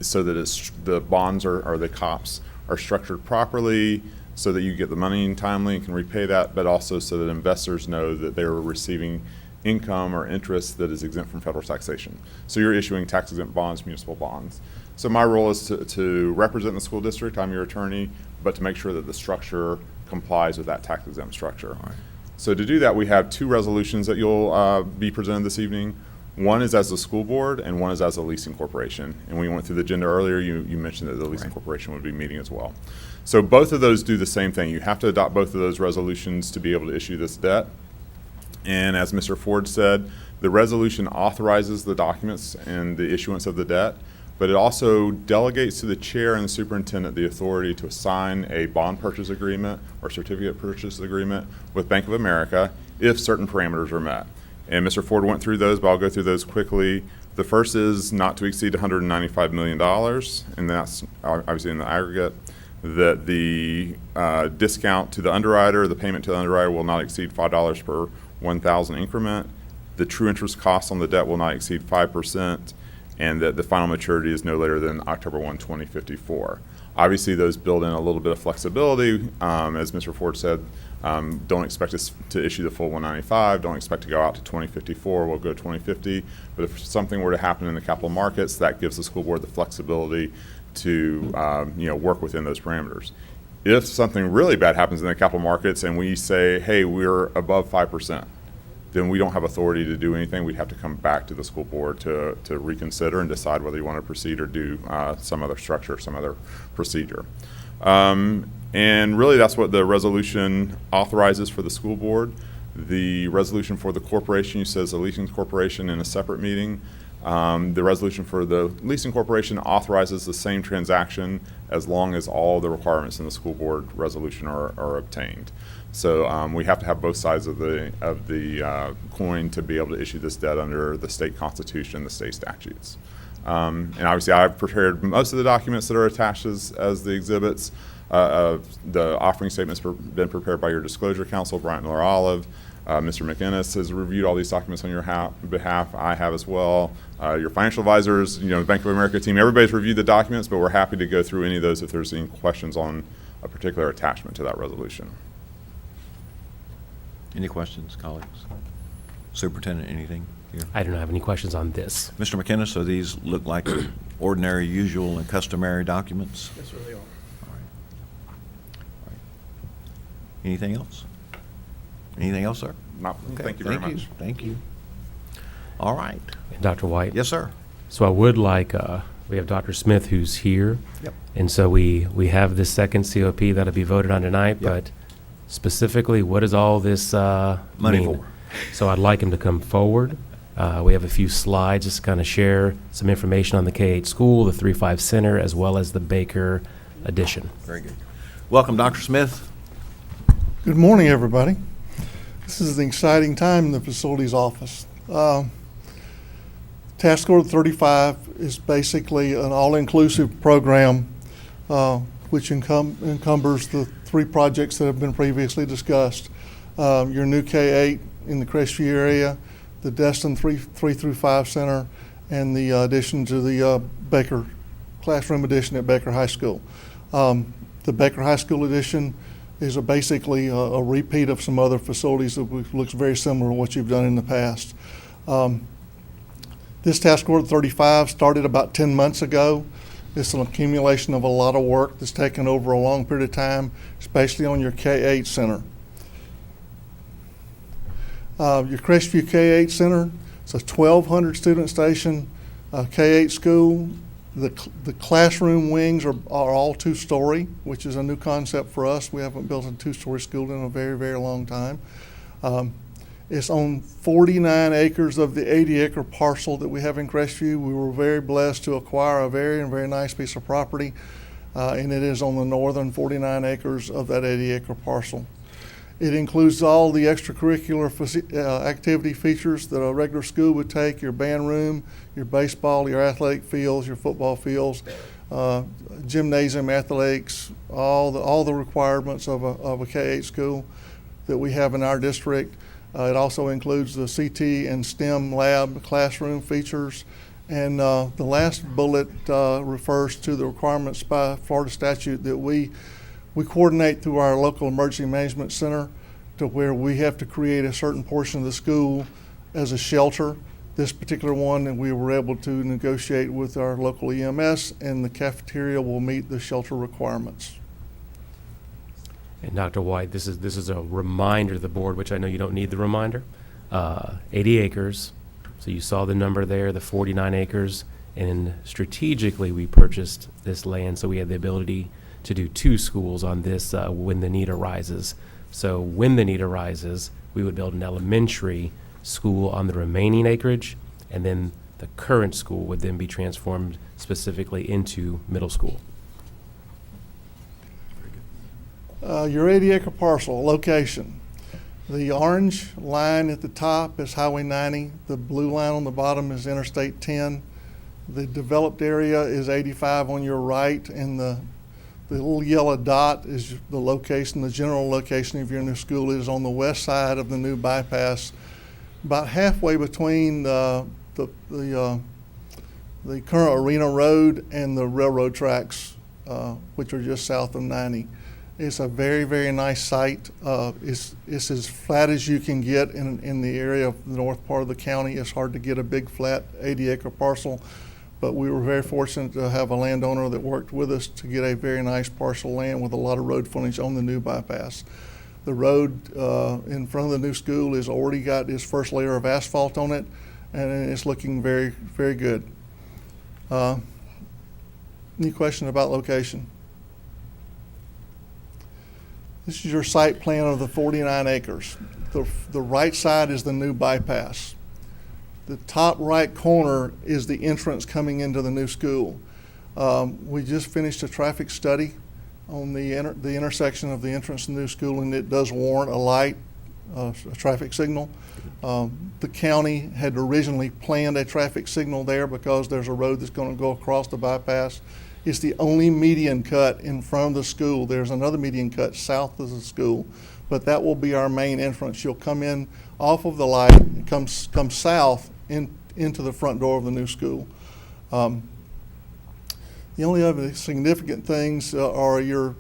so that the bonds or the COPS are structured properly, so that you get the money in timely and can repay that, but also so that investors know that they're receiving income or interest that is exempt from federal taxation. So you're issuing tax-exempt bonds, municipal bonds. So my role is to represent the school district. I'm your attorney, but to make sure that the structure complies with that tax-exempt structure. All right. So to do that, we have two resolutions that you'll be presented this evening. One is as the school board, and one is as a leasing corporation. And when you went through the agenda earlier, you mentioned that the leasing Right. corporation would be meeting as well. So both of those do the same thing. You have to adopt both of those resolutions to be able to issue this debt. And as Mr. Ford said, the resolution authorizes the documents and the issuance of the debt, but it also delegates to the chair and the superintendent the authority to assign a bond purchase agreement or certificate purchase agreement with Bank of America if certain parameters are met. And Mr. Ford went through those, but I'll go through those quickly. The first is not to exceed $195 million, and that's obviously in the aggregate. That the discount to the underwriter, the payment to the underwriter will not exceed $5 per 1,000 increment. The true interest cost on the debt will not exceed 5%, and that the final maturity is no later than October 1, 2054. Obviously, those build in a little bit of flexibility. As Mr. Ford said, don't expect us to issue the full 195. Don't expect to go out to 2054. We'll go 2050. But if something were to happen in the capital markets, that gives the school board the flexibility to work within those parameters. If something really bad happens in the capital markets and we say, hey, we're above 5%, then we don't have authority to do anything. We'd have to come back to the school board to reconsider and decide whether you want to proceed or do some other structure, some other procedure. And really that's what the resolution authorizes for the school board. The resolution for the corporation, you says the leasing corporation in a separate meeting. The resolution for the leasing corporation authorizes the same transaction as long as all the requirements in the school board resolution are obtained. So we have to have both sides of the coin to be able to issue this debt under the state constitution, the state statutes. And obviously I've prepared most of the documents that are attached as the exhibits. The offering statement's been prepared by your disclosure counsel, Bryant Miller Olive. Mr. McInnes has reviewed all these documents on your behalf. I have as well. Your financial advisors, the Bank of America team, everybody's reviewed the documents, but we're happy to go through any of those if there's any questions on a particular attachment to that resolution. Any questions, colleagues? Superintendent, anything here? I do not have any questions on this. Mr. McInnes, so these look like ordinary, usual, and customary documents? Yes, sir, they are. All right. Anything else? Anything else, sir? No, Okay, thank you very much. Thank you. All right. Dr. White? Yes, sir. So I would like, we have Dr. Smith who's here. Yep. And so we have this second COP that'll be voted on tonight, Yep. but specifically, what does all this Money mean? for? So I'd like him to come forward. We have a few slides, just kind of share some information on the K-8 school, the 3-5 center, as well as the Baker addition. Very good. Welcome, Dr. Smith. Good morning, everybody. This is an exciting time in the facilities office. Task Order 35 is basically an all-inclusive program which encumbers the three projects that have been previously discussed. Your new K-8 in the Crestview area, the Destin 3 through 5 center, and the addition to the Baker classroom addition at Baker High School. The Baker High School addition is basically a repeat of some other facilities that looks very similar to what you've done in the past. This Task Order 35 started about 10 months ago. It's an accumulation of a lot of work that's taken over a long period of time, especially on your K-8 center. Your Crestview K-8 center, it's a 1,200 student station K-8 school. The classroom wings are all two-story, which is a new concept for us. We haven't built a two-story school in a very, very long time. It's on 49 acres of the 80-acre parcel that we have in Crestview. We were very blessed to acquire a very nice piece of property, and it is on the northern 49 acres of that 80-acre parcel. It includes all the extracurricular activity features that a regular school would take, your band room, your baseball, your athletic fields, your football fields, gymnasium, athletics, all the requirements of a K-8 school that we have in our district. It also includes the CT and STEM lab classroom features. And the last bullet refers to the requirements by Florida statute that we coordinate through our local emergency management center to where we have to create a certain portion of the school as a shelter. This particular one, and we were able to negotiate with our local EMS, and the cafeteria will meet the shelter requirements. And Dr. White, this is a reminder to the board, which I know you don't need the reminder. 80 acres. So you saw the number there, the 49 acres. And strategically, we purchased this land so we had the ability to do 2 schools on this when the need arises. So when the need arises, we would build an elementary school on the remaining acreage, and then the current school would then be transformed specifically into middle school. Your 80-acre parcel location. The orange line at the top is Highway 90. The blue line on the bottom is Interstate 10. The developed area is 85 on your right, and the little yellow dot is the location, the general location of your new school is on the west side of the new bypass, about halfway between the current Arena Road and the railroad tracks, which are just south of 90. It's a very, very nice site. It's as flat as you can get in the area of the north part of the county. It's hard to get a big flat 80-acre parcel, but we were very fortunate to have a landowner that worked with us to get a very nice parcel of land with a lot of road frontage on the new bypass. The road in front of the new school has already got its first layer of asphalt on it, and it's looking very, very good. Any question about location? This is your site plan of the 49 acres. The right side is the new bypass. The top right corner is the entrance coming into the new school. We just finished a traffic study on the intersection of the entrance to the new school, and it does warrant a light, a traffic signal. The county had originally planned a traffic signal there because there's a road that's going to go across the bypass. It's the only median cut in front of the school. There's another median cut south of the school, but that will be our main entrance. You'll come in off of the light and come south into the front door of the new school. The only other significant things are your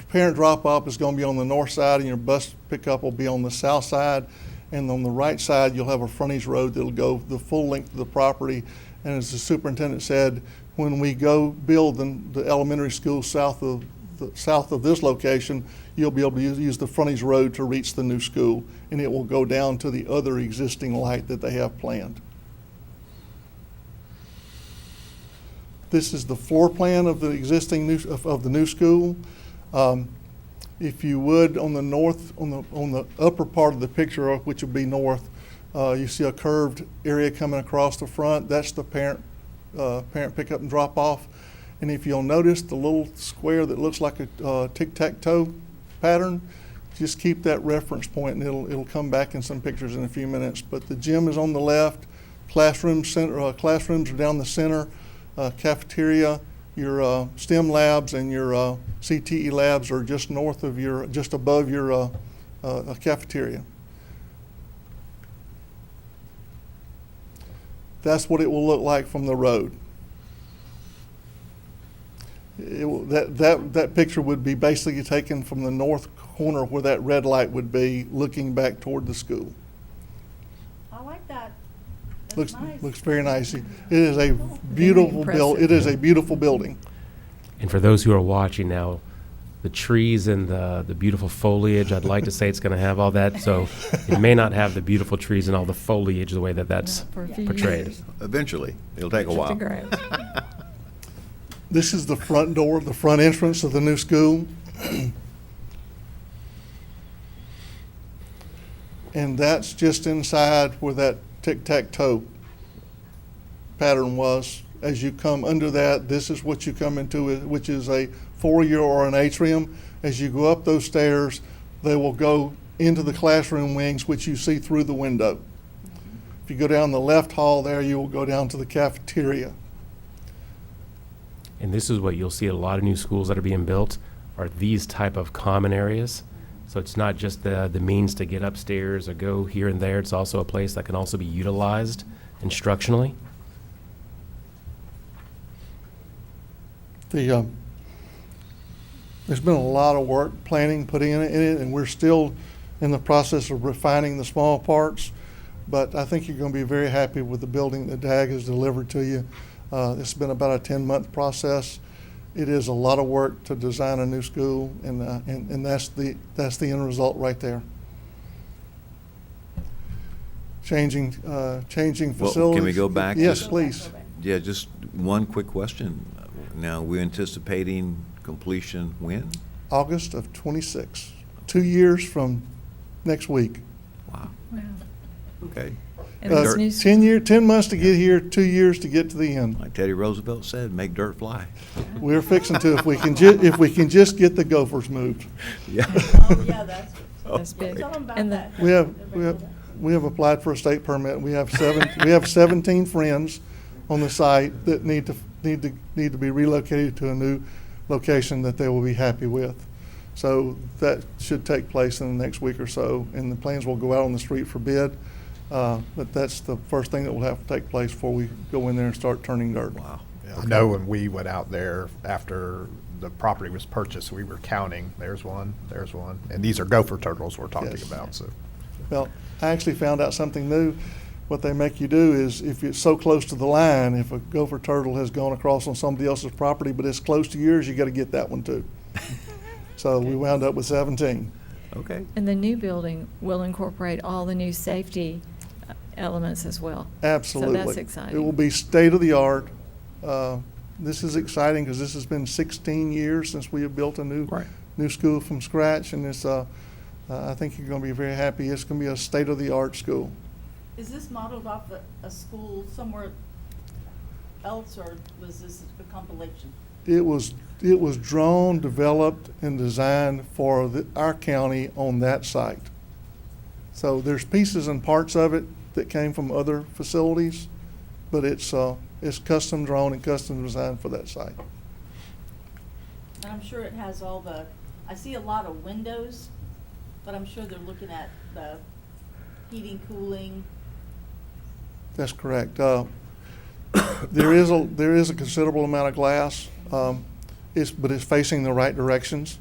parent drop-off is going to be on the north side, and your bus pickup will be on the south side. And on the right side, you'll have a frontage road that'll go the full length of the property. And as the superintendent said, when we go build the elementary school south of this location, you'll be able to use the frontage road to reach the new school, and it will go down to the other existing light that they have planned. This is the floor plan of the existing of the new school. If you would, on the upper part of the picture, which would be north, you see a curved area coming across the front. That's the parent pickup and drop off. And if you'll notice the little square that looks like a tic-tac-toe pattern, just keep that reference point, and it'll come back in some pictures in a few minutes. But the gym is on the left, classrooms are down the center, cafeteria, your STEM labs and your CTE labs are just above your cafeteria. That's what it will look like from the road. That picture would be basically taken from the north corner where that red light would be, looking back toward the school. I like that. Looks very nice. It is a beautiful It is a beautiful building. And for those who are watching now, the trees and the beautiful foliage, I'd like to say it's going to have all that. So it may not have the beautiful trees and all the foliage the way that's portrayed. Eventually, it'll take a while. This is the front door, the front entrance of the new school. And that's just inside where that tic-tac-toe pattern was. As you come under that, this is what you come into, which is a foyer or an atrium. As you go up those stairs, they will go into the classroom wings, which you see through the window. If you go down the left hall there, you will go down to the cafeteria. And this is what you'll see at a lot of new schools that are being built, are these type of common areas. So it's not just the means to get upstairs or go here and there. It's also a place that can also be utilized instructionally. There's been a lot of work planning put in it, and we're still in the process of refining the small parts. But I think you're going to be very happy with the building that DAG has delivered to you. It's been about a 10-month process. It is a lot of work to design a new school, and that's the end result right there. Changing facilities. Well, can we go back? Yes, just- please. Yeah, just one quick question. Now, we're anticipating completion when? August of '26, 2 years from next week. Wow, Wow. okay. And this Dirt- new 10 months to get here, 2 years to get to the end. Like Teddy Roosevelt said, make dirt fly. We're fixing to, if we can just get the Gophers moved. Yeah. Oh, yeah, That's big. Tell them about And the- that. We have applied for a state permit. We have 17 friends on the site that need to be relocated to a new location that they will be happy with. So that should take place in the next week or so, and the plans will go out on the street for bid. But that's the first thing that will have to take place before we go in there and start turning dirt. Wow. I know when we went out there after the property was purchased, we were counting, there's one, and these are gopher turtles we're talking Yes. about, so. Well, I actually found out something new. What they make you do is, if it's so close to the line, if a gopher turtle has gone across on somebody else's property, but it's close to yours, you gotta get that one too. So we wound up with 17. Okay. And the new building will incorporate all the new safety elements as well. Absolutely. So that's It will exciting. be state-of-the-art. This is exciting because this has been 16 years since we have built a Right. new school from scratch, and it's, I think you're going to be very happy. It's going to be a state-of-the-art school. Is this modeled off a school somewhere else, or was this a compilation? It was drawn, developed, and designed for our county on that site. So there's pieces and parts of it that came from other facilities, but it's custom drawn and custom designed for that site. And I'm sure it has all I see a lot of windows, but I'm sure they're looking at the heating, cooling. That's correct. There is a considerable amount of glass, but it's facing the right directions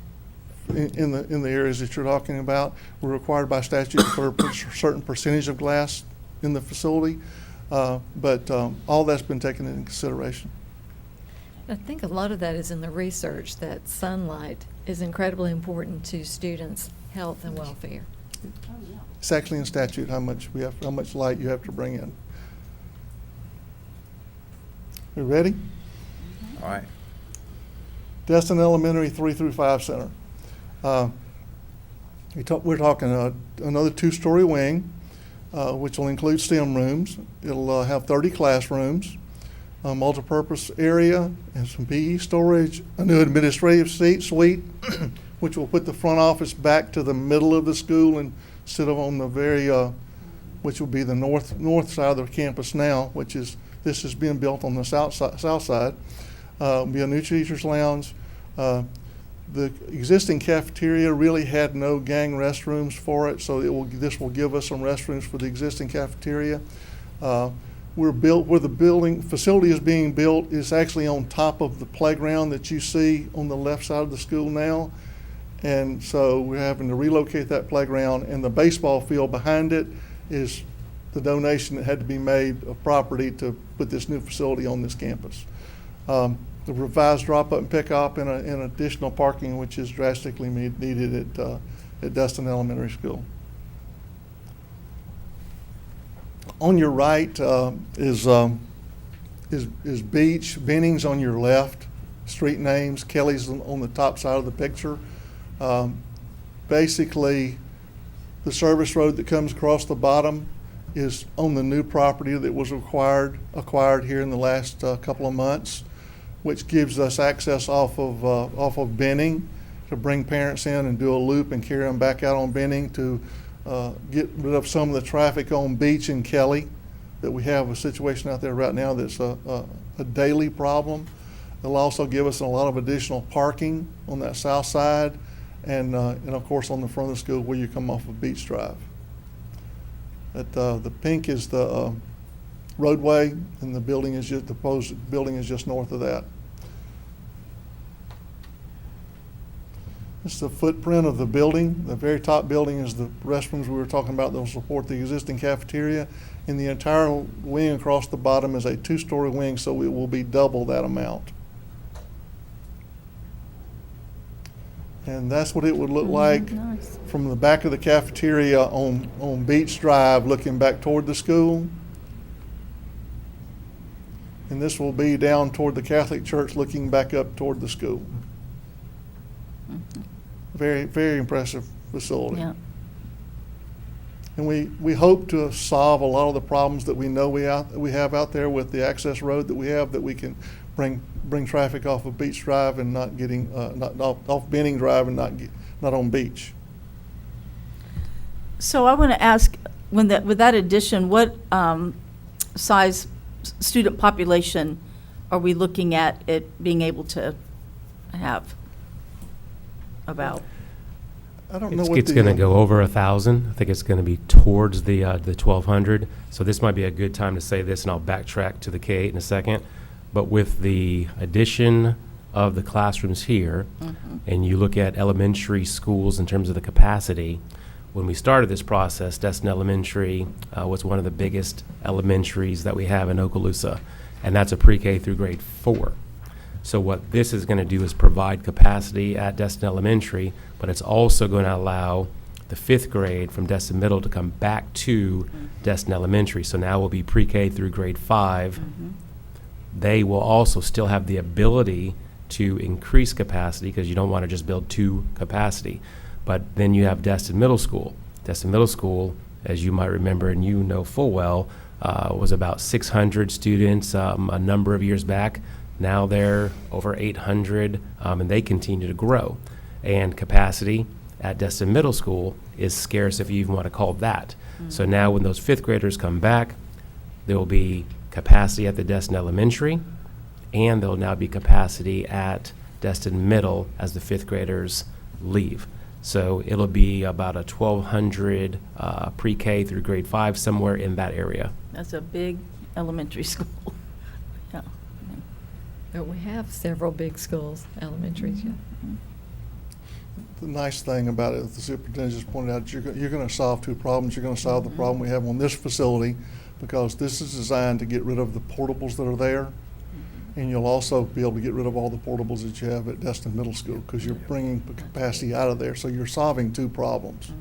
in the areas that you're talking about. We're required by statute for a certain percentage of glass in the facility, but all that's been taken into consideration. I think a lot of that is in the research, that sunlight is incredibly important to students' health and welfare. Oh, yeah. It's actually in statute how much light you have to bring in. We ready? All right. Destin Elementary 3 through 5 Center. We're talking another 2-story wing, which will include STEM rooms. It'll have 30 classrooms, a multipurpose area, and some PE storage, a new administrative suite, which will put the front office back to the middle of the school instead of on the very, which will be the north side of the campus now, this is being built on the south side. Be a new teacher's lounge. The existing cafeteria really had no gang restrooms for it, so this will give us some restrooms for the existing cafeteria. Where the building facility is being built is actually on top of the playground that you see on the left side of the school now. And so we're having to relocate that playground, and the baseball field behind it is the donation that had to be made of property to put this new facility on this campus. The revised drop-up and pick-up and additional parking, which is drastically needed at Destin Elementary School. On your right is Beach, Bennings on your left, street names, Kelly's on the top side of the picture. Basically, the service road that comes across the bottom is on the new property that was acquired here in the last couple of months, which gives us access off of Benning to bring parents in and do a loop and carry them back out on Benning to get rid of some of the traffic on Beach and Kelly, that we have a situation out there right now that's a daily problem. It'll also give us a lot of additional parking on that south side and of course on the front of the school where you come off of Beach Drive. The pink is the roadway, and the building is just, the proposed building is just north of that. This is the footprint of the building. The very top building is the restrooms we were talking about that will support the existing cafeteria. And the entire wing across the bottom is a 2-story wing, so it will be double that amount. And that's what it would look like Nice. from the back of the cafeteria on Beach Drive, looking back toward the school. And this will be down toward the Catholic Church, looking back up toward the school. Very, very impressive facility. Yeah. And we hope to solve a lot of the problems that we know we have out there with the access road that we have, that we can bring traffic off of Beach Drive and not getting, not off Benning Drive and not on Beach. So I want to ask, with that addition, what size student population are we looking at it being able to have about? I don't know what It's going to go over 1,000. I think it's going to be towards the 1,200. So this might be a good time to say this, and I'll backtrack to the K-8 in a second. But with the addition of the classrooms here, and you look at elementary schools in terms of the capacity, when we started this process, Destin Elementary was one of the biggest elementaries that we have in Okaloosa, and that's a pre-K through grade 4. So what this is going to do is provide capacity at Destin Elementary, but it's also going to allow the 5th grade from Destin Middle to come back to Destin Elementary. So now we'll be pre-K through grade 5. They will also still have the ability to increase capacity, because you don't want to just build 2 capacity. But then you have Destin Middle School. Destin Middle School, as you might remember and you know full well, was about 600 students a number of years back. Now they're over 800, and they continue to grow. And capacity at Destin Middle School is scarce, if you even want to call it that. So now when those 5th graders come back, there will be capacity at the Destin Elementary, and there'll now be capacity at Destin Middle as the 5th graders leave. So it'll be about a 1,200 pre-K through grade 5, somewhere in that area. That's a big elementary school. Yeah. But we have several big schools, elementaries, yeah. The nice thing about it, the superintendent just pointed out, you're going to solve 2 problems. You're going to solve the problem we have on this facility, because this is designed to get rid of the portables that are there. And you'll also be able to get rid of all the portables that you have at Destin Middle School, because you're bringing the capacity out of there. So you're solving 2 problems.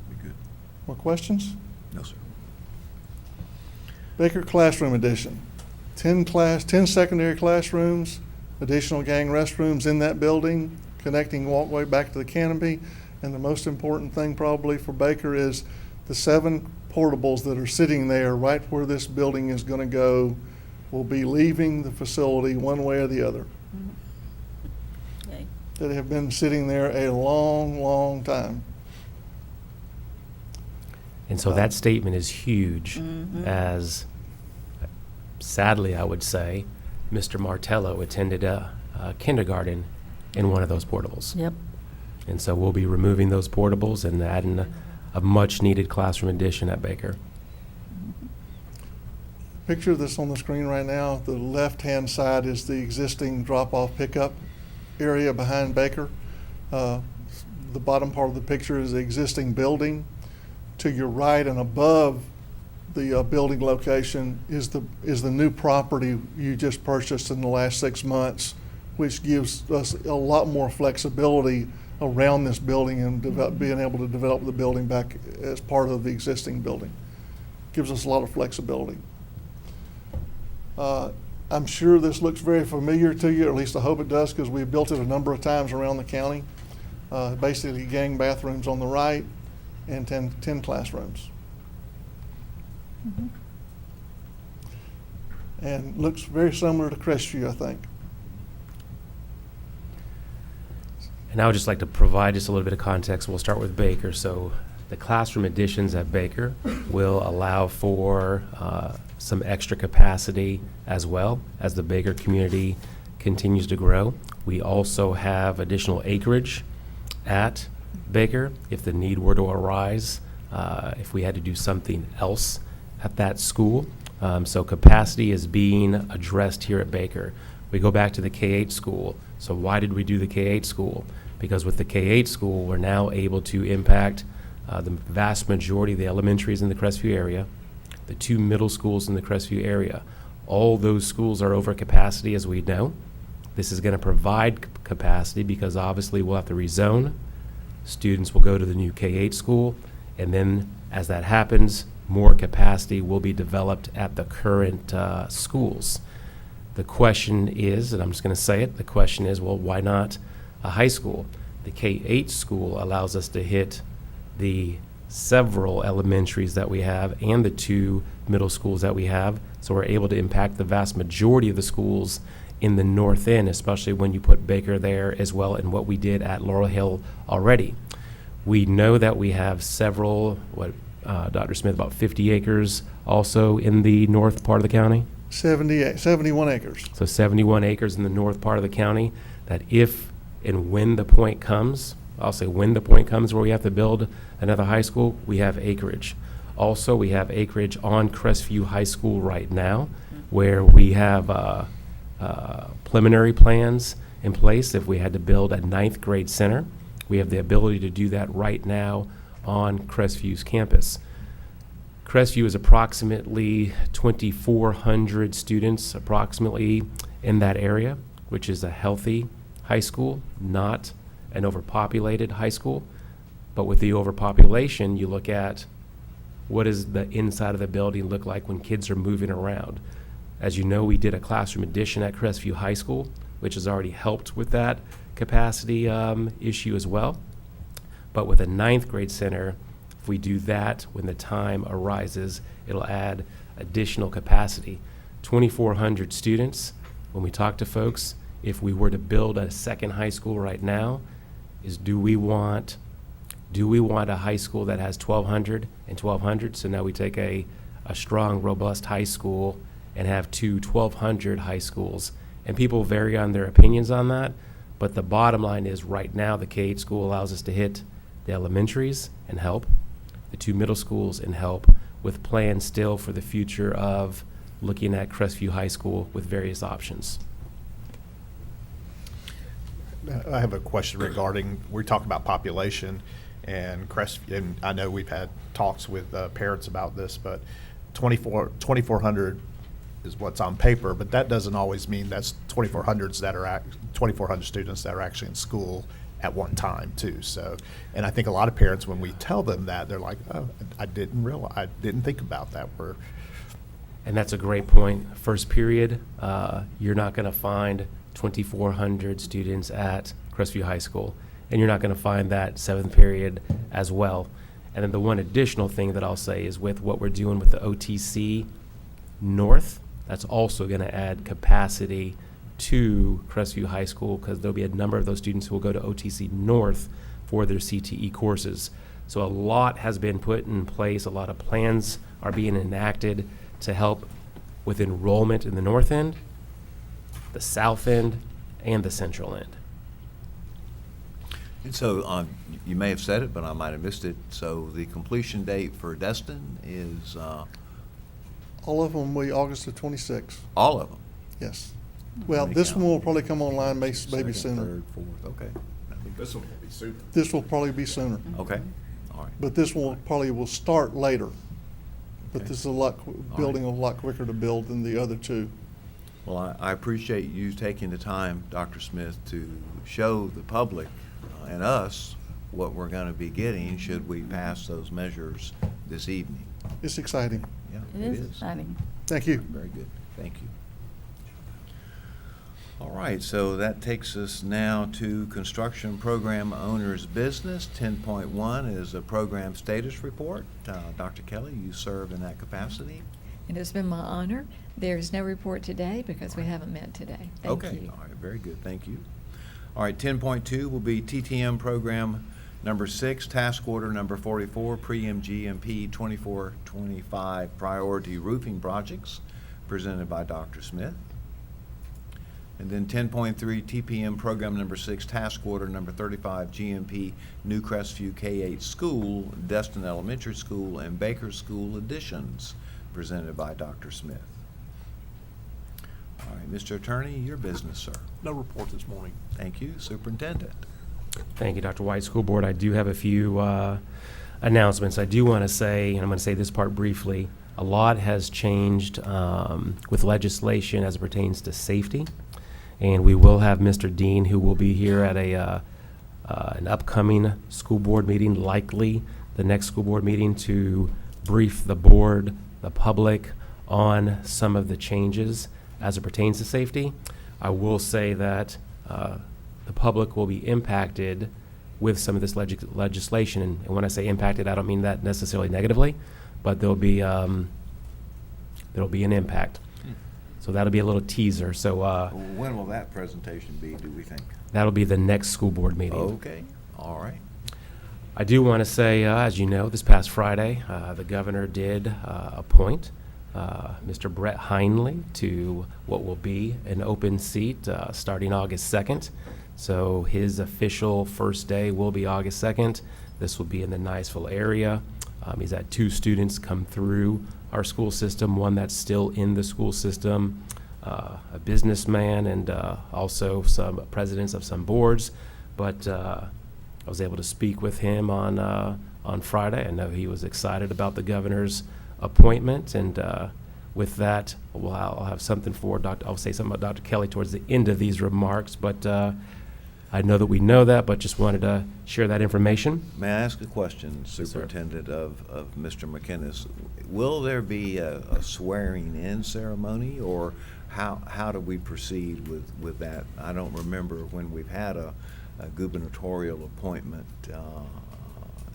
Be good. More questions? No, sir. Baker Classroom Edition. 10 secondary classrooms, additional gang restrooms in that building, connecting walkway back to the canopy. And the most important thing probably for Baker is the 7 portables that are sitting there right where this building is going to go will be leaving the facility one way or the other. Okay. That have been sitting there a long, long time. And so that statement is huge, as sadly, I would say, Mr. Martello attended a kindergarten in one of those portables. Yep. And so we'll be removing those portables and adding a much-needed classroom addition at Baker. Picture that's on the screen right now, the left-hand side is the existing drop-off pickup area behind Baker. The bottom part of the picture is the existing building. To your right and above the building location is the new property you just purchased in the last 6 months, which gives us a lot more flexibility around this building and being able to develop the building back as part of the existing building. Gives us a lot of flexibility. I'm sure this looks very familiar to you, or at least I hope it does, because we've built it a number of times around the county. Basically gang bathrooms on the right and 10 classrooms. And looks very similar to Crestview, I think. And I would just like to provide just a little bit of context. We'll start with Baker. So the classroom additions at Baker will allow for some extra capacity as well as the Baker community continues to grow. We also have additional acreage at Baker if the need were to arise, if we had to do something else at that school. So capacity is being addressed here at Baker. We go back to the K-8 school. So why did we do the K-8 school? Because with the K-8 school, we're now able to impact the vast majority of the elementaries in the Crestview area, the 2 middle schools in the Crestview area. All those schools are over capacity, as we know. This is going to provide capacity because obviously we'll have to rezone. Students will go to the new K-8 school, and then as that happens, more capacity will be developed at the current schools. The question is, and I'm just going to say it, the question is, well, why not a high school? The K-8 school allows us to hit the several elementaries that we have and the 2 middle schools that we have, so we're able to impact the vast majority of the schools in the north end, especially when you put Baker there as well, and what we did at Laurel Hill already. We know that we have several, Dr. Smith, about 50 acres also in the north part of the county? 71 acres. So 71 acres in the north part of the county, that if and when the point comes, I'll say when the point comes where we have to build another high school, we have acreage. Also, we have acreage on Crestview High School right now, where we have preliminary plans in place. If we had to build a 9th grade center, we have the ability to do that right now on Crestview's campus. Crestview is approximately 2,400 students approximately in that area, which is a healthy high school, not an overpopulated high school. But with the overpopulation, you look at what does the inside of the building look like when kids are moving around. As you know, we did a classroom addition at Crestview High School, which has already helped with that capacity issue as well. But with a 9th grade center, if we do that when the time arises, it'll add additional capacity. 2,400 students. When we talk to folks, if we were to build a second high school right now, is do we want a high school that has 1,200 and 1,200? So now we take a strong, robust high school and have 2 1,200 high schools. And people vary on their opinions on that, but the bottom line is right now the K-8 school allows us to hit the elementaries and help, the 2 middle schools and help, with plans still for the future of looking at Crestview High School with various options. I have a question regarding, we talk about population and Crestview, and I know we've had talks with parents about this, but 2,400 is what's on paper, but that doesn't always mean that's 2,400 students that are actually in school at one time too. So, and I think a lot of parents, when we tell them that, they're like, oh, I didn't think about that. And that's a great point. First period, you're not going to find 2,400 students at Crestview High School, and you're not going to find that 7th period as well. And then the one additional thing that I'll say is with what we're doing with the OTC North, that's also going to add capacity to Crestview High School, because there'll be a number of those students who will go to OTC North for their CTE courses. So a lot has been put in place, a lot of plans are being enacted to help with enrollment in the north end, the south end, and the central end. And so you may have said it, but I might have missed it. So the completion date for Destin is All of them will be August the 26th. all of them. Yes. Well, Let me this count. one will probably come online maybe Second, sooner. Third, fourth, okay. This one will be super. This will probably be sooner. Okay, all right. But this one probably will start later. But Okay. this is building a lot quicker to build than the other 2. Well, I appreciate you taking the time, Dr. Smith, to show the public and us what we're going to be getting should we pass those measures this evening. It's exciting. Yeah, It is exciting. Thank you. Very good, thank you. All right, so that takes us now to construction program owner's business. 10.1 is a program status report. Dr. Kelly, you serve in that capacity. It has been my honor. There is no report today because we haven't met today. Thank Okay, you. all right, very good, thank you. All right, 10.2 will be TTM program number 6, task order number 44, pre-M GMP 2425 priority roofing projects, presented by Dr. Smith. And then 10.3 TPM program number 6, task order number 35, GMP New Crestview K-8 school, Destin Elementary School, and Baker School additions, presented by Dr. Smith. All right, Mr. Attorney, your business, sir. No report this morning. Thank you, Superintendent. Thank you, Dr. White. School Board, I do have a few announcements. I do want to say, and I'm going to say this part briefly, a lot has changed with legislation as it pertains to safety. And we will have Mr. Dean, who will be here at an upcoming school board meeting, likely the next school board meeting, to brief the board, the public, on some of the changes as it pertains to safety. I will say that the public will be impacted with some of this legislation. And when I say impacted, I don't mean that necessarily negatively, but there'll be an impact. So that'll be a little teaser. So When will that presentation be, do we think? that'll be the next school board meeting. Okay, all right. I do want to say, as you know, this past Friday, the governor did appoint Mr. Brett Heinley to what will be an open seat starting August 2nd. So his official first day will be August 2nd. This will be in the Niceville area. He's had 2 students come through our school system, one that's still in the school system, a businessman, and also some presidents of some boards. But I was able to speak with him on Friday. I know he was excited about the governor's appointment, and with that, I'll have something for I'll say something about Dr. Kelly towards the end of these remarks. But I know that we know that, but just wanted to share that information. May I ask a question, sir. Superintendent, of Mr. McInnes? Will there be a swearing-in ceremony, or how do we proceed with that? I don't remember when we've had a gubernatorial appointment.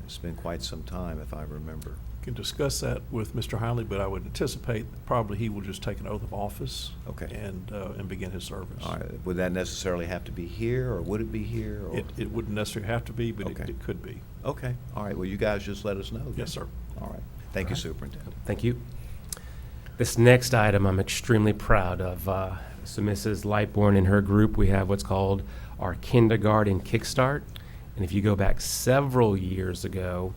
It's been quite some time, if I remember. Can discuss that with Mr. Heinley, but I would anticipate probably he will just take an oath of office. Okay. And begin his service. All right. Would that necessarily have to be here, or would it be here? Or? It wouldn't necessarily have to be, but Okay. it could be. Okay. All right. Well, you guys just let us know. then. Yes, sir. All right. Thank you, Superintendent. Thank you. This next item I'm extremely proud of. So Mrs. Lightbourne and her group, we have what's called our Kindergarten Kickstart. And if you go back several years ago,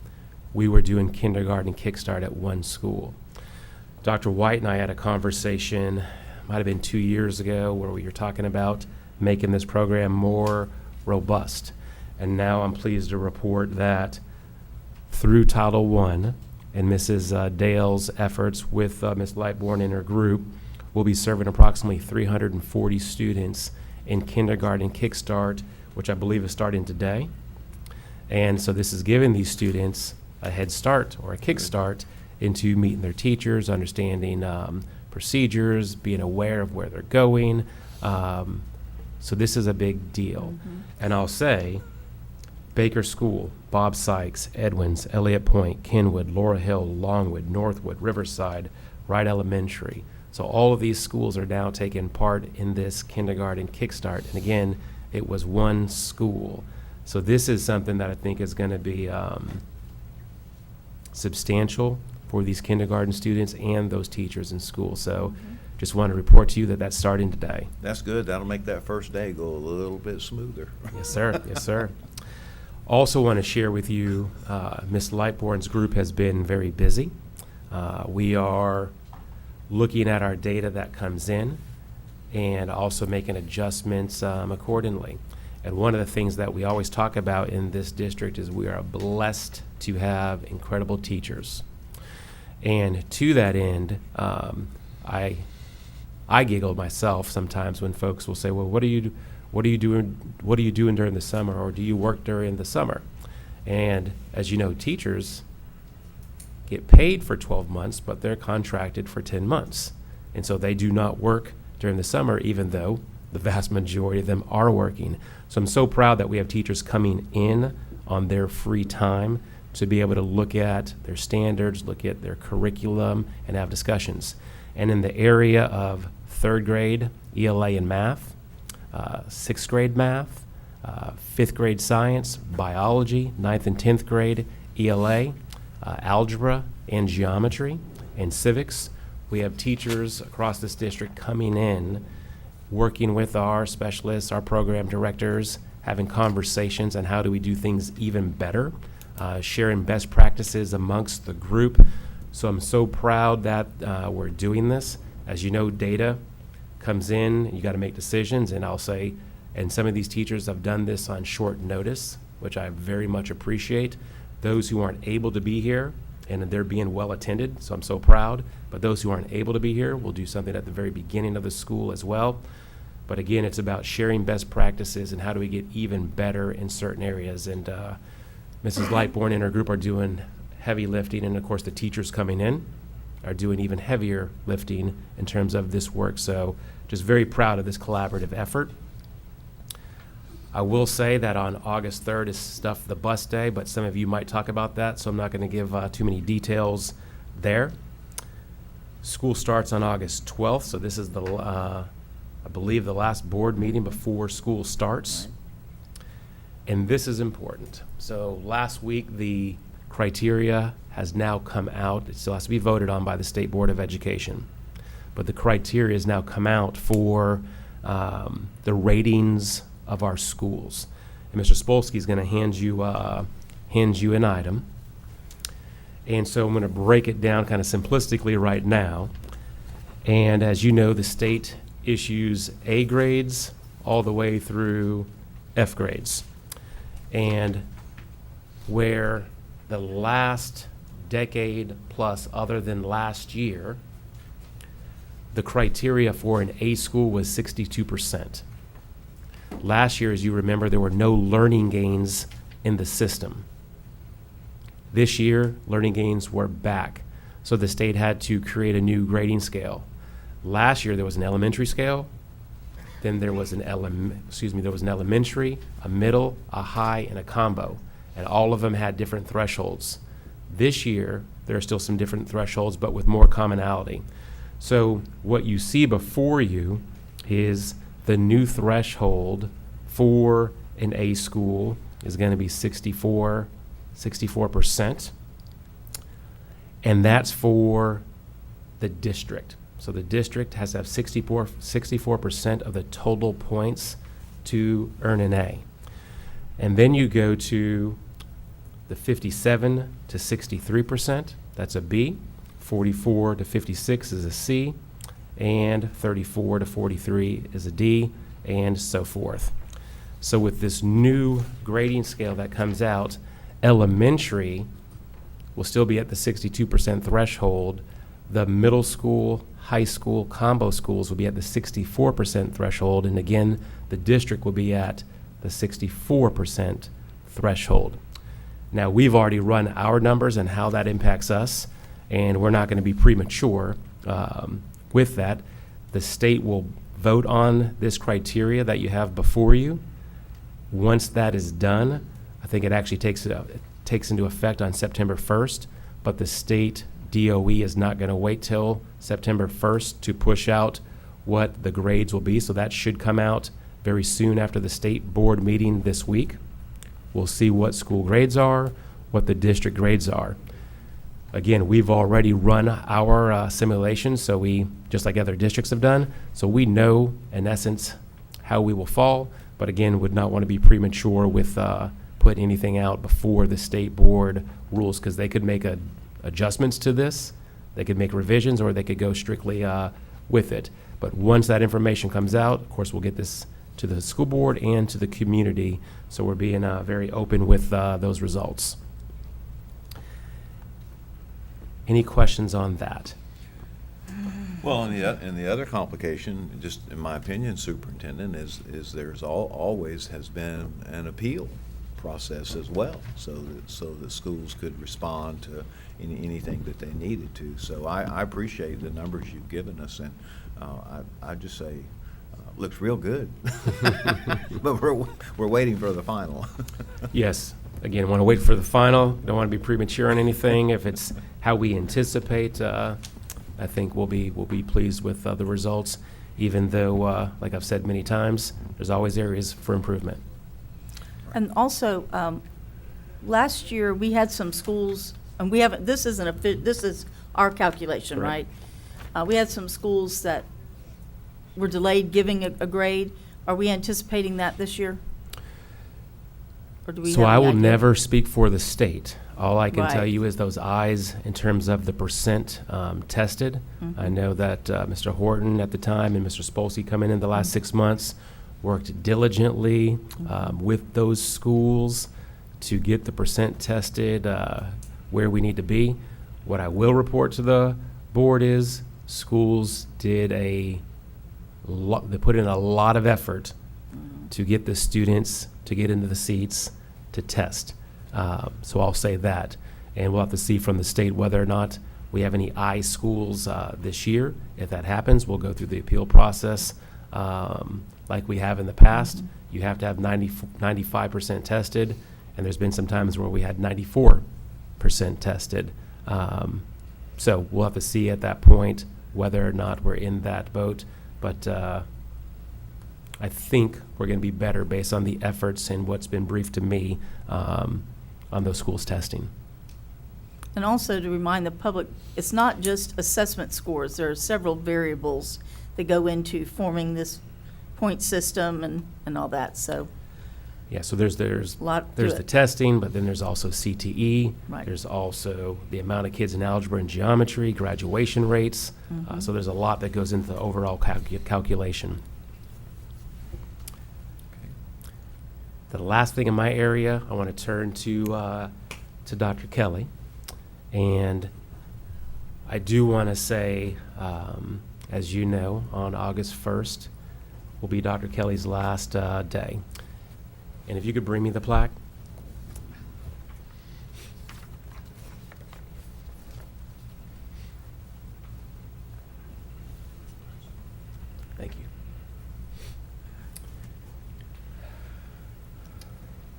we were doing Kindergarten Kickstart at one school. Dr. White and I had a conversation, might have been 2 years ago, where we were talking about making this program more robust. And now I'm pleased to report that through Title I and Mrs. Dale's efforts with Ms. Lightbourne and her group, we'll be serving approximately 340 students in Kindergarten Kickstart, which I believe is starting today. And so this is giving these students a head start or a kickstart into meeting their teachers, understanding procedures, being aware of where they're going. So this is a big deal. And I'll say, Baker School, Bob Sykes, Edwins, Elliott Point, Kenwood, Laura Hill, Longwood, Northwood, Riverside, Wright Elementary. So all of these schools are now taking part in this Kindergarten Kickstart. And again, it was one school. So this is something that I think is going to be substantial for these kindergarten students and those teachers in school. So just want to report to you that that's starting today. That's good. That'll make that first day go a little bit smoother. Yes, sir. Yes, sir. Also want to share with you, Ms. Lightbourne's group has been very busy. We are looking at our data that comes in and also making adjustments accordingly. And one of the things that we always talk about in this district is we are blessed to have incredible teachers. And to that end, I giggle myself sometimes when folks will say, "Well, what are you doing during the summer, or do you work during the summer?" And as you know, teachers get paid for 12 months, but they're contracted for 10 months. And so they do not work during the summer, even though the vast majority of them are working. So I'm so proud that we have teachers coming in on their free time to be able to look at their standards, look at their curriculum, and have discussions. And in the area of third grade ELA and math, sixth grade math, fifth grade science, biology, 9th and 10th grade, ELA, algebra and geometry, and civics. We have teachers across this district coming in, working with our specialists, our program directors, having conversations on how do we do things even better, sharing best practices amongst the group. So I'm so proud that we're doing this. As you know, data comes in, you got to make decisions, and I'll say, and some of these teachers have done this on short notice, which I very much appreciate. Those who aren't able to be here, and they're being well attended, so I'm so proud. But those who aren't able to be here, we'll do something at the very beginning of the school as well. But again, it's about sharing best practices and how do we get even better in certain areas. And Mrs. Lightborn and her group are doing heavy lifting, and of course the teachers coming in are doing even heavier lifting in terms of this work. So just very proud of this collaborative effort. I will say that on August 3rd is Stuff the Bus Day, but some of you might talk about that, so I'm not going to give too many details there. School starts on August 12th, so this is I believe the last board meeting before school starts. And this is important. So last week, the criteria has now come out. It still has to be voted on by the State Board of Education. But the criteria has now come out for the ratings of our schools. And Mr. Spolsky is going to hand you an item. And so I'm going to break it down kind of simplistically right now. And as you know, the state issues A grades all the way through F grades. And where the last decade plus, other than last year, the criteria for an A school was 62%. Last year, as you remember, there were no learning gains in the system. This year, learning gains were back. So the state had to create a new grading scale. Last year, there was an elementary scale. Then there was an elementary, a middle, a high, and a combo. And all of them had different thresholds. This year, there are still some different thresholds, but with more commonality. So what you see before you is the new threshold for an A school is going to be 64%. And that's for the district. So the district has to have 64% of the total points to earn an A. And then you go to the 57 to 63%, that's a B. 44 to 56 is a C. And 34 to 43 is a D, and so forth. So with this new grading scale that comes out, elementary will still be at the 62% threshold. The middle school, high school, combo schools will be at the 64% threshold, and again, the district will be at the 64% threshold. Now, we've already run our numbers and how that impacts us, and we're not going to be premature with that. The state will vote on this criteria that you have before you. Once that is done, I think it actually takes into effect on September 1st, but the state DOE is not going to wait till September 1st to push out what the grades will be, so that should come out very soon after the state board meeting this week. We'll see what school grades are, what the district grades are. Again, we've already run our simulations, so just like other districts have done, so we know, in essence, how we will fall, but again, would not want to be premature with putting anything out before the state board rules, because they could make adjustments to this, they could make revisions, or they could go strictly with it. But once that information comes out, of course, we'll get this to the school board and to the community, so we're being very open with those results. Any questions on that? Well, and the other complication, just in my opinion, Superintendent, is there's always has been an appeal process as well, so that schools could respond to anything that they needed to. So I appreciate the numbers you've given us, and I just say, looks real good. But we're waiting for the final. Yes. Again, want to wait for the final. Don't want to be premature on anything. If it's how we anticipate, I think we'll be pleased with the results, even though, like I've said many times, there's always areas for improvement. And also, last year, we had some schools, and we haven't, this isn't this is our calculation, right? Correct. We had some schools that were delayed giving a grade. Are we anticipating that this year? Or do we So have I any will idea? never speak for the state. All I can tell Right. you is those eyes in terms of the percent tested. Mm-hmm. I know that Mr. Horton at the time and Mr. Spolsky coming in the last 6 months worked diligently with those schools to get the percent tested where we need to be. What I will report to the board is schools did they put in a lot of effort to get the students to get into the seats to test. So I'll say that. And we'll have to see from the state whether or not we have any I schools this year. If that happens, we'll go through the appeal process like we have in the past. You have to have 95% tested, and there's been some times where we had 94% tested. So we'll have to see at that point whether or not we're in that boat. But I think we're going to be better based on the efforts and what's been briefed to me on those schools testing. And also to remind the public, it's not just assessment scores. There are several variables that go into forming this point system and all that, so. Yeah, so there's Lot to the it. testing, but then there's also CTE. Right. There's also the amount of kids in algebra and geometry, graduation rates. So there's a lot that goes into the overall calculation. The last thing in my area, I want to turn to Dr. Kelly. And I do want to say, as you know, on August 1st will be Dr. Kelly's last day. And if you could bring me the plaque. Thank you.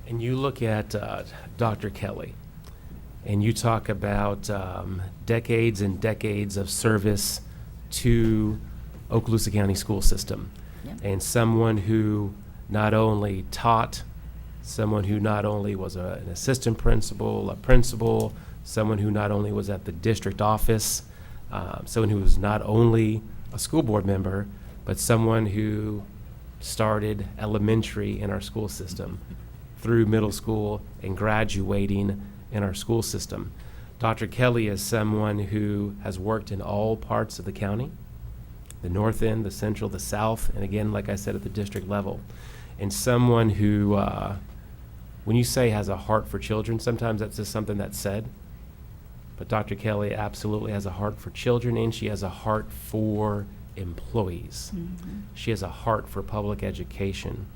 And you look at Dr. Kelly, and you talk about decades and decades of service to Okaloosa County school system. Yeah. And someone who not only taught, someone who not only was an assistant principal, a principal, someone who not only was at the district office, someone who was not only a school board member, but someone who started elementary in our school system, through middle school and graduating in our school system. Dr. Kelly is someone who has worked in all parts of the county, the north end, the central, the south, and again, like I said, at the district level. And someone who, when you say has a heart for children, sometimes that's just something that's said. But Dr. Kelly absolutely has a heart for children, and she has a heart for employees. She has a heart for public education.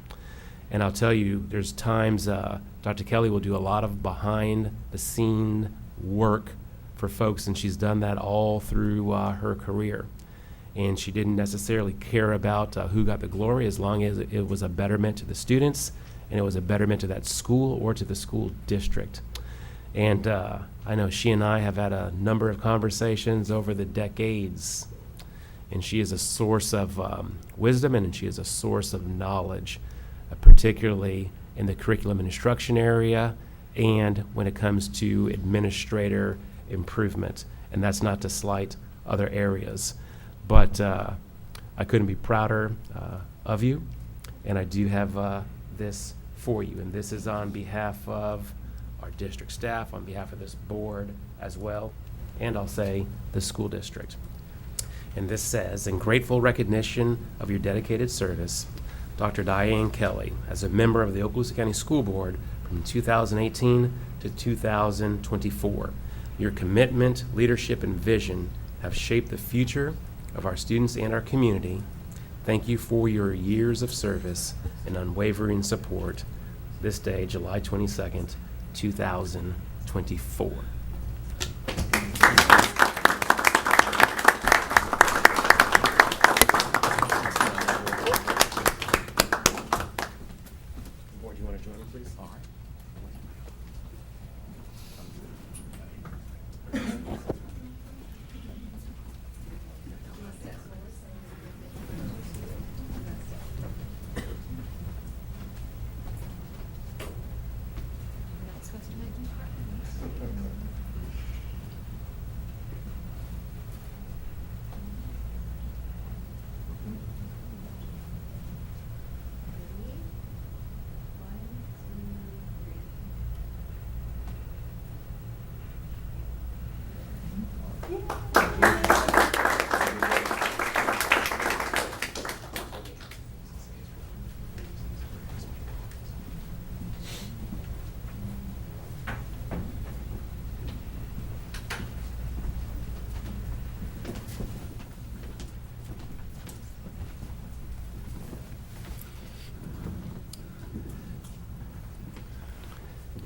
And I'll tell you, there's times Dr. Kelly will do a lot of behind-the-scene work for folks, and she's done that all through her career. And she didn't necessarily care about who got the glory, as long as it was a betterment to the students and it was a betterment to that school or to the school district. And I know she and I have had a number of conversations over the decades, and she is a source of wisdom, and she is a source of knowledge, particularly in the curriculum and instruction area and when it comes to administrator improvement. And that's not to slight other areas. But I couldn't be prouder of you, and I do have this for you. And this is on behalf of our district staff, on behalf of this board as well, and I'll say the school district. And this says, in grateful recognition of your dedicated service, Dr. Diane Kelly, as a member of the Okaloosa County School Board from 2018 to 2024, your commitment, leadership, and vision have shaped the future of our students and our community. Thank you for your years of service and unwavering support. This day, July 22nd, 2024. Board, you want to join me, please? All right.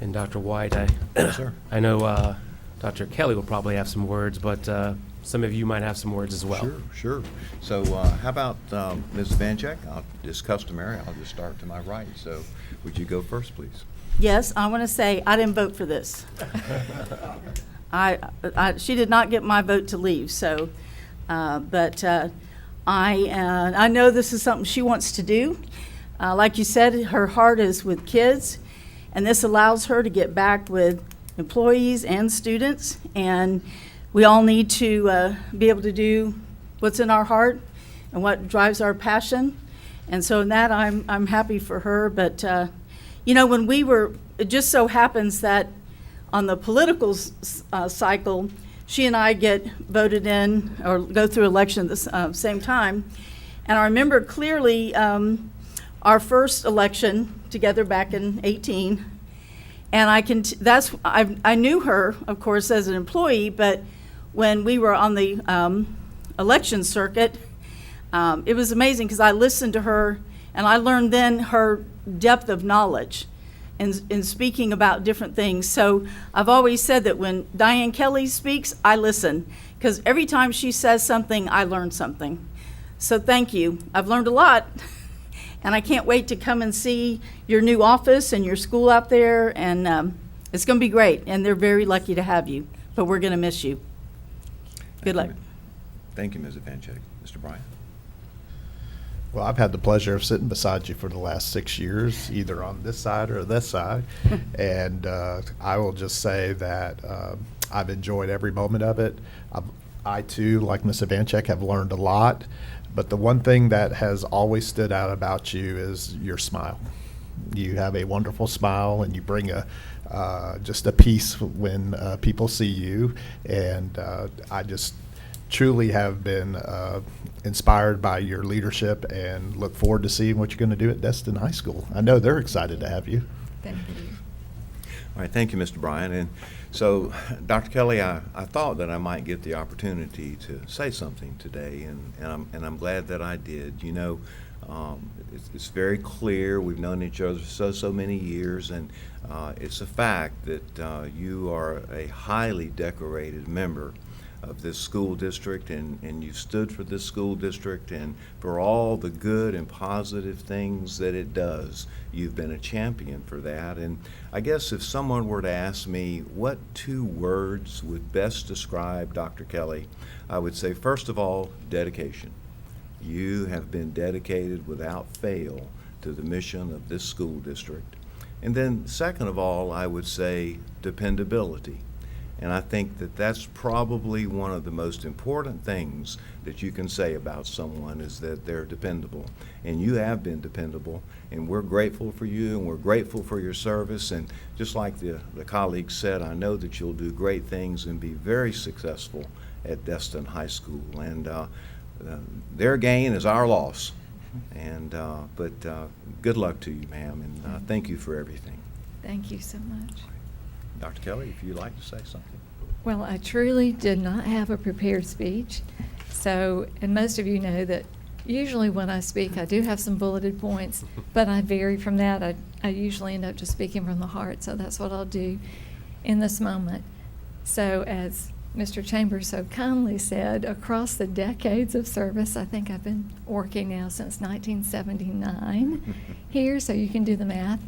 And Dr. White, Yes, sir. I know Dr. Kelly will probably have some words, but some of you might have some words as well. Sure, sure. So how about Ms. Vancheck? It's customary, I'll just start to my right. So would you go first, please? Yes, I want to say I didn't vote for this. She did not get my vote to leave, so, but I know this is something she wants to do. Like you said, her heart is with kids, and this allows her to get back with employees and students, and we all need to be able to do what's in our heart and what drives our passion. And so in that, I'm happy for her. But, you know, when it just so happens that on the political cycle, she and I get voted in or go through election at the same time. And I remember clearly our first election together back in 18. And I knew her, of course, as an employee, but when we were on the election circuit, it was amazing because I listened to her and I learned then her depth of knowledge in speaking about different things. So I've always said that when Diane Kelly speaks, I listen because every time she says something, I learn something. So thank you. I've learned a lot. And I can't wait to come and see your new office and your school out there, and it's going to be great. And they're very lucky to have you, but we're going to miss you. Good luck. Thank you, Ms. Vancheck. Mr. Bryan? Well, I've had the pleasure of sitting beside you for the last 6 years, either on this side or this side. And I will just say that I've enjoyed every moment of it. I too, like Ms. Vancheck, have learned a lot. But the one thing that has always stood out about you is your smile. You have a wonderful smile, and you bring just a peace when people see you. And I just truly have been inspired by your leadership and look forward to seeing what you're going to do at Destin High School. I know they're excited to have you. Thank you. All right, thank you, Mr. Bryan. And so, Dr. Kelly, I thought that I might get the opportunity to say something today, and I'm glad that I did. You know, it's very clear we've known each other so many years, and it's a fact that you are a highly decorated member of this school district, and you've stood for this school district and for all the good and positive things that it does. You've been a champion for that. And I guess if someone were to ask me what 2 words would best describe Dr. Kelly, I would say, first of all, dedication. You have been dedicated without fail to the mission of this school district. And then second of all, I would say dependability. And I think that that's probably one of the most important things that you can say about someone is that they're dependable. And you have been dependable, and we're grateful for you, and we're grateful for your service. And just like the colleagues said, I know that you'll do great things and be very successful at Destin High School. And their gain is our loss. And but good luck to you, ma'am, and thank you for everything. Thank you so much. Dr. Kelly, if you'd like to say something. Well, I truly did not have a prepared speech. So, and most of you know that usually when I speak, I do have some bulleted points, but I vary from that. I usually end up just speaking from the heart, so that's what I'll do in this moment. So, as Mr. Chambers so kindly said, across the decades of service, I think I've been working now since 1979 here, so you can do the math.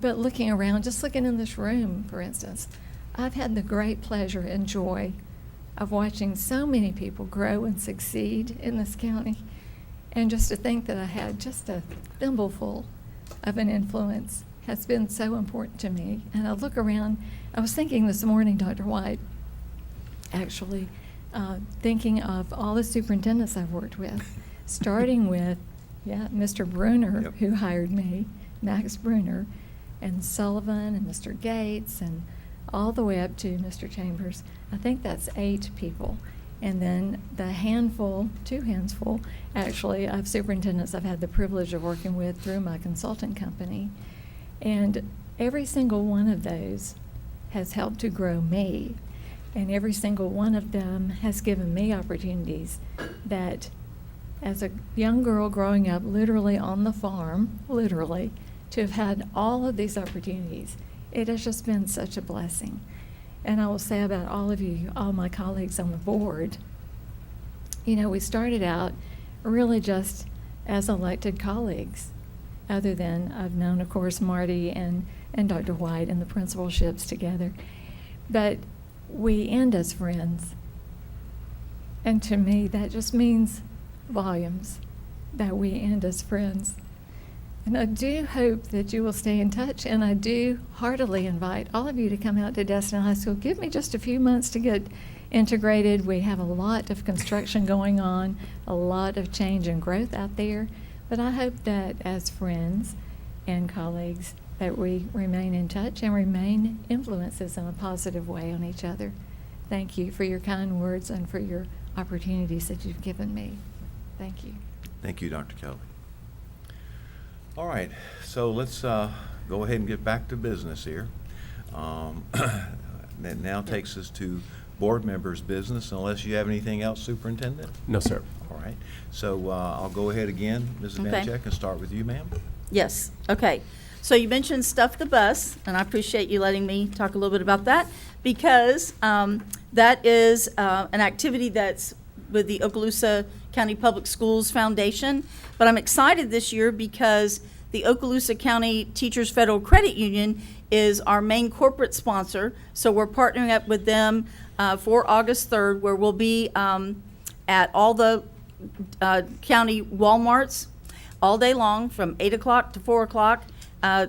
But looking around, just looking in this room, for instance, I've had the great pleasure and joy of watching so many people grow and succeed in this county. And just to think that I had just a thimbleful of an influence has been so important to me. And I look around, I was thinking this morning, Dr. White, actually, thinking of all the superintendents I've worked with, starting with, Mr. Bruner, who hired me, Max Bruner, and Sullivan and Mr. Gates and all the way up to Mr. Chambers. I think that's 8 people. And then the handful, 2 handsful, actually, of superintendents I've had the privilege of working with through my consultant company. And every single one of those has helped to grow me. And every single one of them has given me opportunities that, as a young girl growing up literally on the farm, literally, to have had all of these opportunities, it has just been such a blessing. And I will say about all of you, all my colleagues on the board, you know, we started out really just as elected colleagues, other than I've known, of course, Marty and Dr. White and the principalships together. But we end as friends. And to me, that just means volumes, that we end as friends. And I do hope that you will stay in touch, and I do heartily invite all of you to come out to Destin High School. Give me just a few months to get integrated. We have a lot of construction going on, a lot of change and growth out there, but I hope that as friends and colleagues that we remain in touch and remain influences in a positive way on each other. Thank you for your kind words and for your opportunities that you've given me. Thank you. Thank you, Dr. Kelly. All right, so let's go ahead and get back to business here. That now takes us to board members' business, unless you have anything else, Superintendent? No, sir. All right, so I'll go ahead again, Mrs. Okay. Vancheck, and start with you, ma'am. Yes, okay. So you mentioned Stuff the Bus, and I appreciate you letting me talk a little bit about that, because that is an activity that's with the Okaloosa County Public Schools Foundation. But I'm excited this year because the Okaloosa County Teachers Federal Credit Union is our main corporate sponsor. So we're partnering up with them for August 3rd, where we'll be at all the county Walmarts all day long from 8 o'clock to 4 o'clock,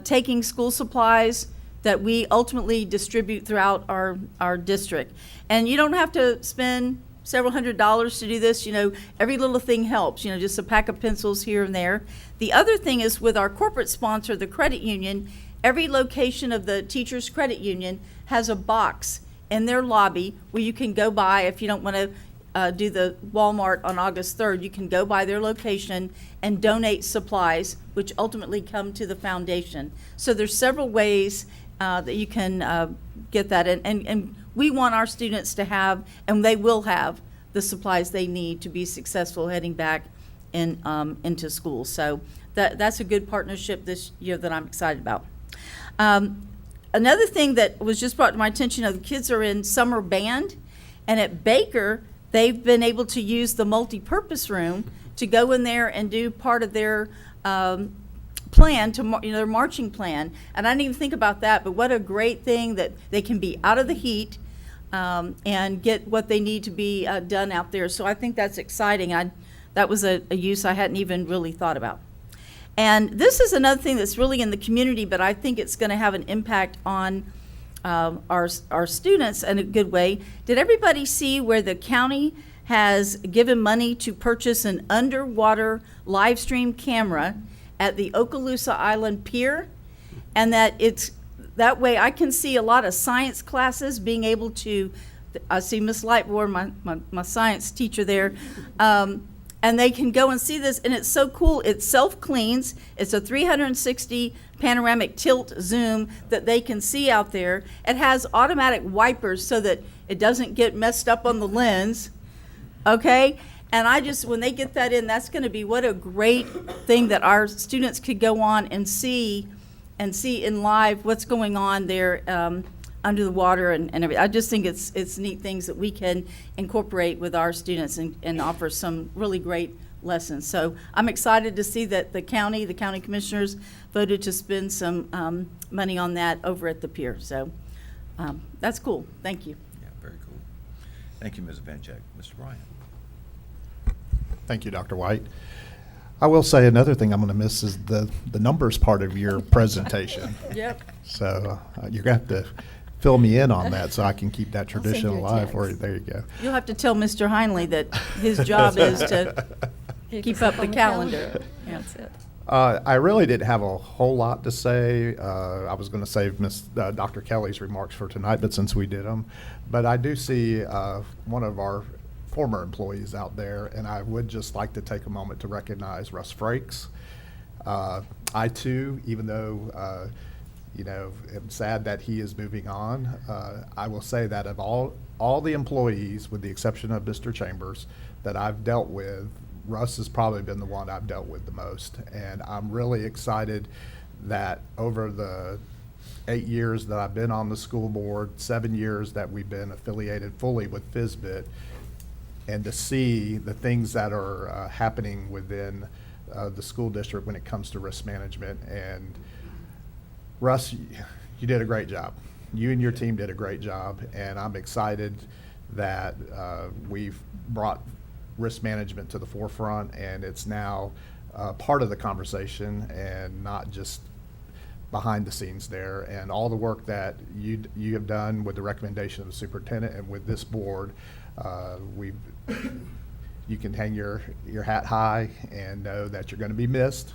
taking school supplies that we ultimately distribute throughout our district. And you don't have to spend several $100s to do this. You know, every little thing helps, you know, just a pack of pencils here and there. The other thing is with our corporate sponsor, the credit union, every location of the Teachers Credit Union has a box in their lobby where you can go by. If you don't want to do the Walmart on August 3rd, you can go by their location and donate supplies, which ultimately come to the foundation. So there's several ways that you can get that. And we want our students to have, and they will have, the supplies they need to be successful heading back into school. So that's a good partnership this year that I'm excited about. Another thing that was just brought to my attention, the kids are in summer band, and at Baker, they've been able to use the multi-purpose room to go in there and do part of their plan, their marching plan. And I didn't even think about that, but what a great thing that they can be out of the heat and get what they need to be done out there. So I think that's exciting. That was a use I hadn't even really thought about. And this is another thing that's really in the community, but I think it's going to have an impact on our students in a good way. Did everybody see where the county has given money to purchase an underwater live stream camera at the Okaloosa Island Pier? And that way I can see a lot of science classes being able to, I see Miss Lightboard, my science teacher there, and they can go and see this, and it's so cool. It self-cleans. It's a 360 panoramic tilt zoom that they can see out there. It has automatic wipers so that it doesn't get messed up on the lens, okay? And when they get that in, that's going to be what a great thing that our students could go on and see in live what's going on there under the water and everything. I just think it's neat things that we can incorporate with our students and offer some really great lessons. So I'm excited to see that the county commissioners voted to spend some money on that over at the pier. So that's cool. Thank you. Yeah, very cool. Thank you, Ms. Vancheck. Mr. Bryant. Thank you, Dr. White. I will say another thing I'm going to miss is the numbers part of your presentation. Yep. So you're going to have to fill me in on that so I can keep that tradition you a alive for you. text. There you go. You'll have to tell Mr. Heinley that his job is to keep up the calendar. That's it. I really didn't have a whole lot to say. I was going to save Dr. Kelly's remarks for tonight, but since we did them. But I do see one of our former employees out there, and I would just like to take a moment to recognize Russ Frakes. I too, even though, am sad that he is moving on, I will say that of all the employees, with the exception of Mr. Chambers, that I've dealt with, Russ has probably been the one I've dealt with the most. And I'm really excited that over the 8 years that I've been on the school board, 7 years that we've been affiliated fully with FSBIT, and to see the things that are happening within the school district when it comes to risk management. And Russ, you did a great job. You and your team did a great job, and I'm excited that we've brought risk management to the forefront, and it's now part of the conversation and not just behind the scenes there. And all the work that you have done with the recommendation of the superintendent and with this board, you can hang your hat high and know that you're going to be missed.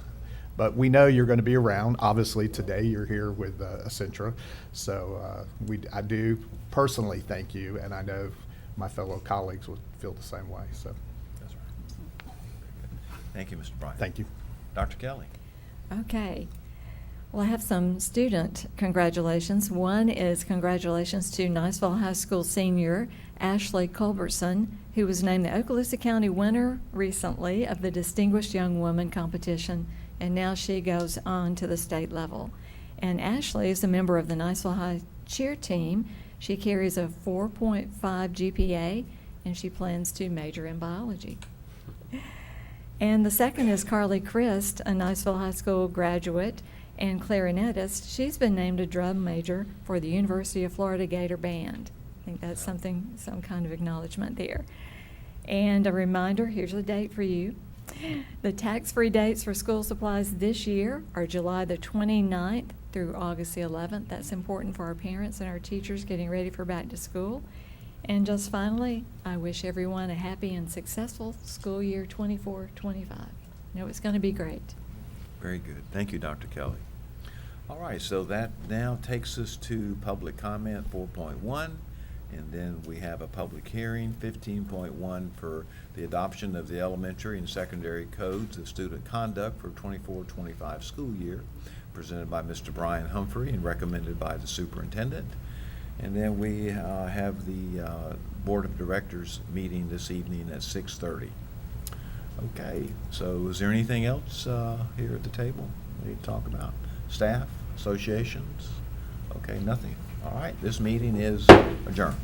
But we know you're going to be around. Obviously, today you're here with Essentra. So I do personally thank you, and I know my fellow colleagues will feel the same way. So That's right. Thank you, Mr. Bryant. thank you. Dr. Kelly. Okay. Well, I have some student congratulations. One is congratulations to Niceville High School senior Ashley Culbertson, who was named the Okaloosa County winner recently of the Distinguished Young Woman competition, and now she goes on to the state level. And Ashley is a member of the Niceville High cheer team. She carries a 4.5 GPA, and she plans to major in biology. And the second is Carly Christ, a Niceville High School graduate and clarinetist. She's been named a drum major for the University of Florida Gator Band. I think that's something, some kind of acknowledgement there. And a reminder, here's the date for you. The tax-free dates for school supplies this year are July the 29th through August the 11th. That's important for our parents and our teachers getting ready for back to school. And just finally, I wish everyone a happy and successful school year 24-25. I know it's going to be great. Very good. Thank you, Dr. Kelly. All right, so that now takes us to public comment 4.1, and then we have a public hearing 15.1 for the adoption of the elementary and secondary codes of student conduct for 24-25 school year, presented by Mr. Brian Humphrey and recommended by the superintendent. And then we have the Board of Directors meeting this evening at 6:30. Okay, so is there anything else here at the table we need to talk about? Staff, associations? Okay, nothing. All right, this meeting is adjourned.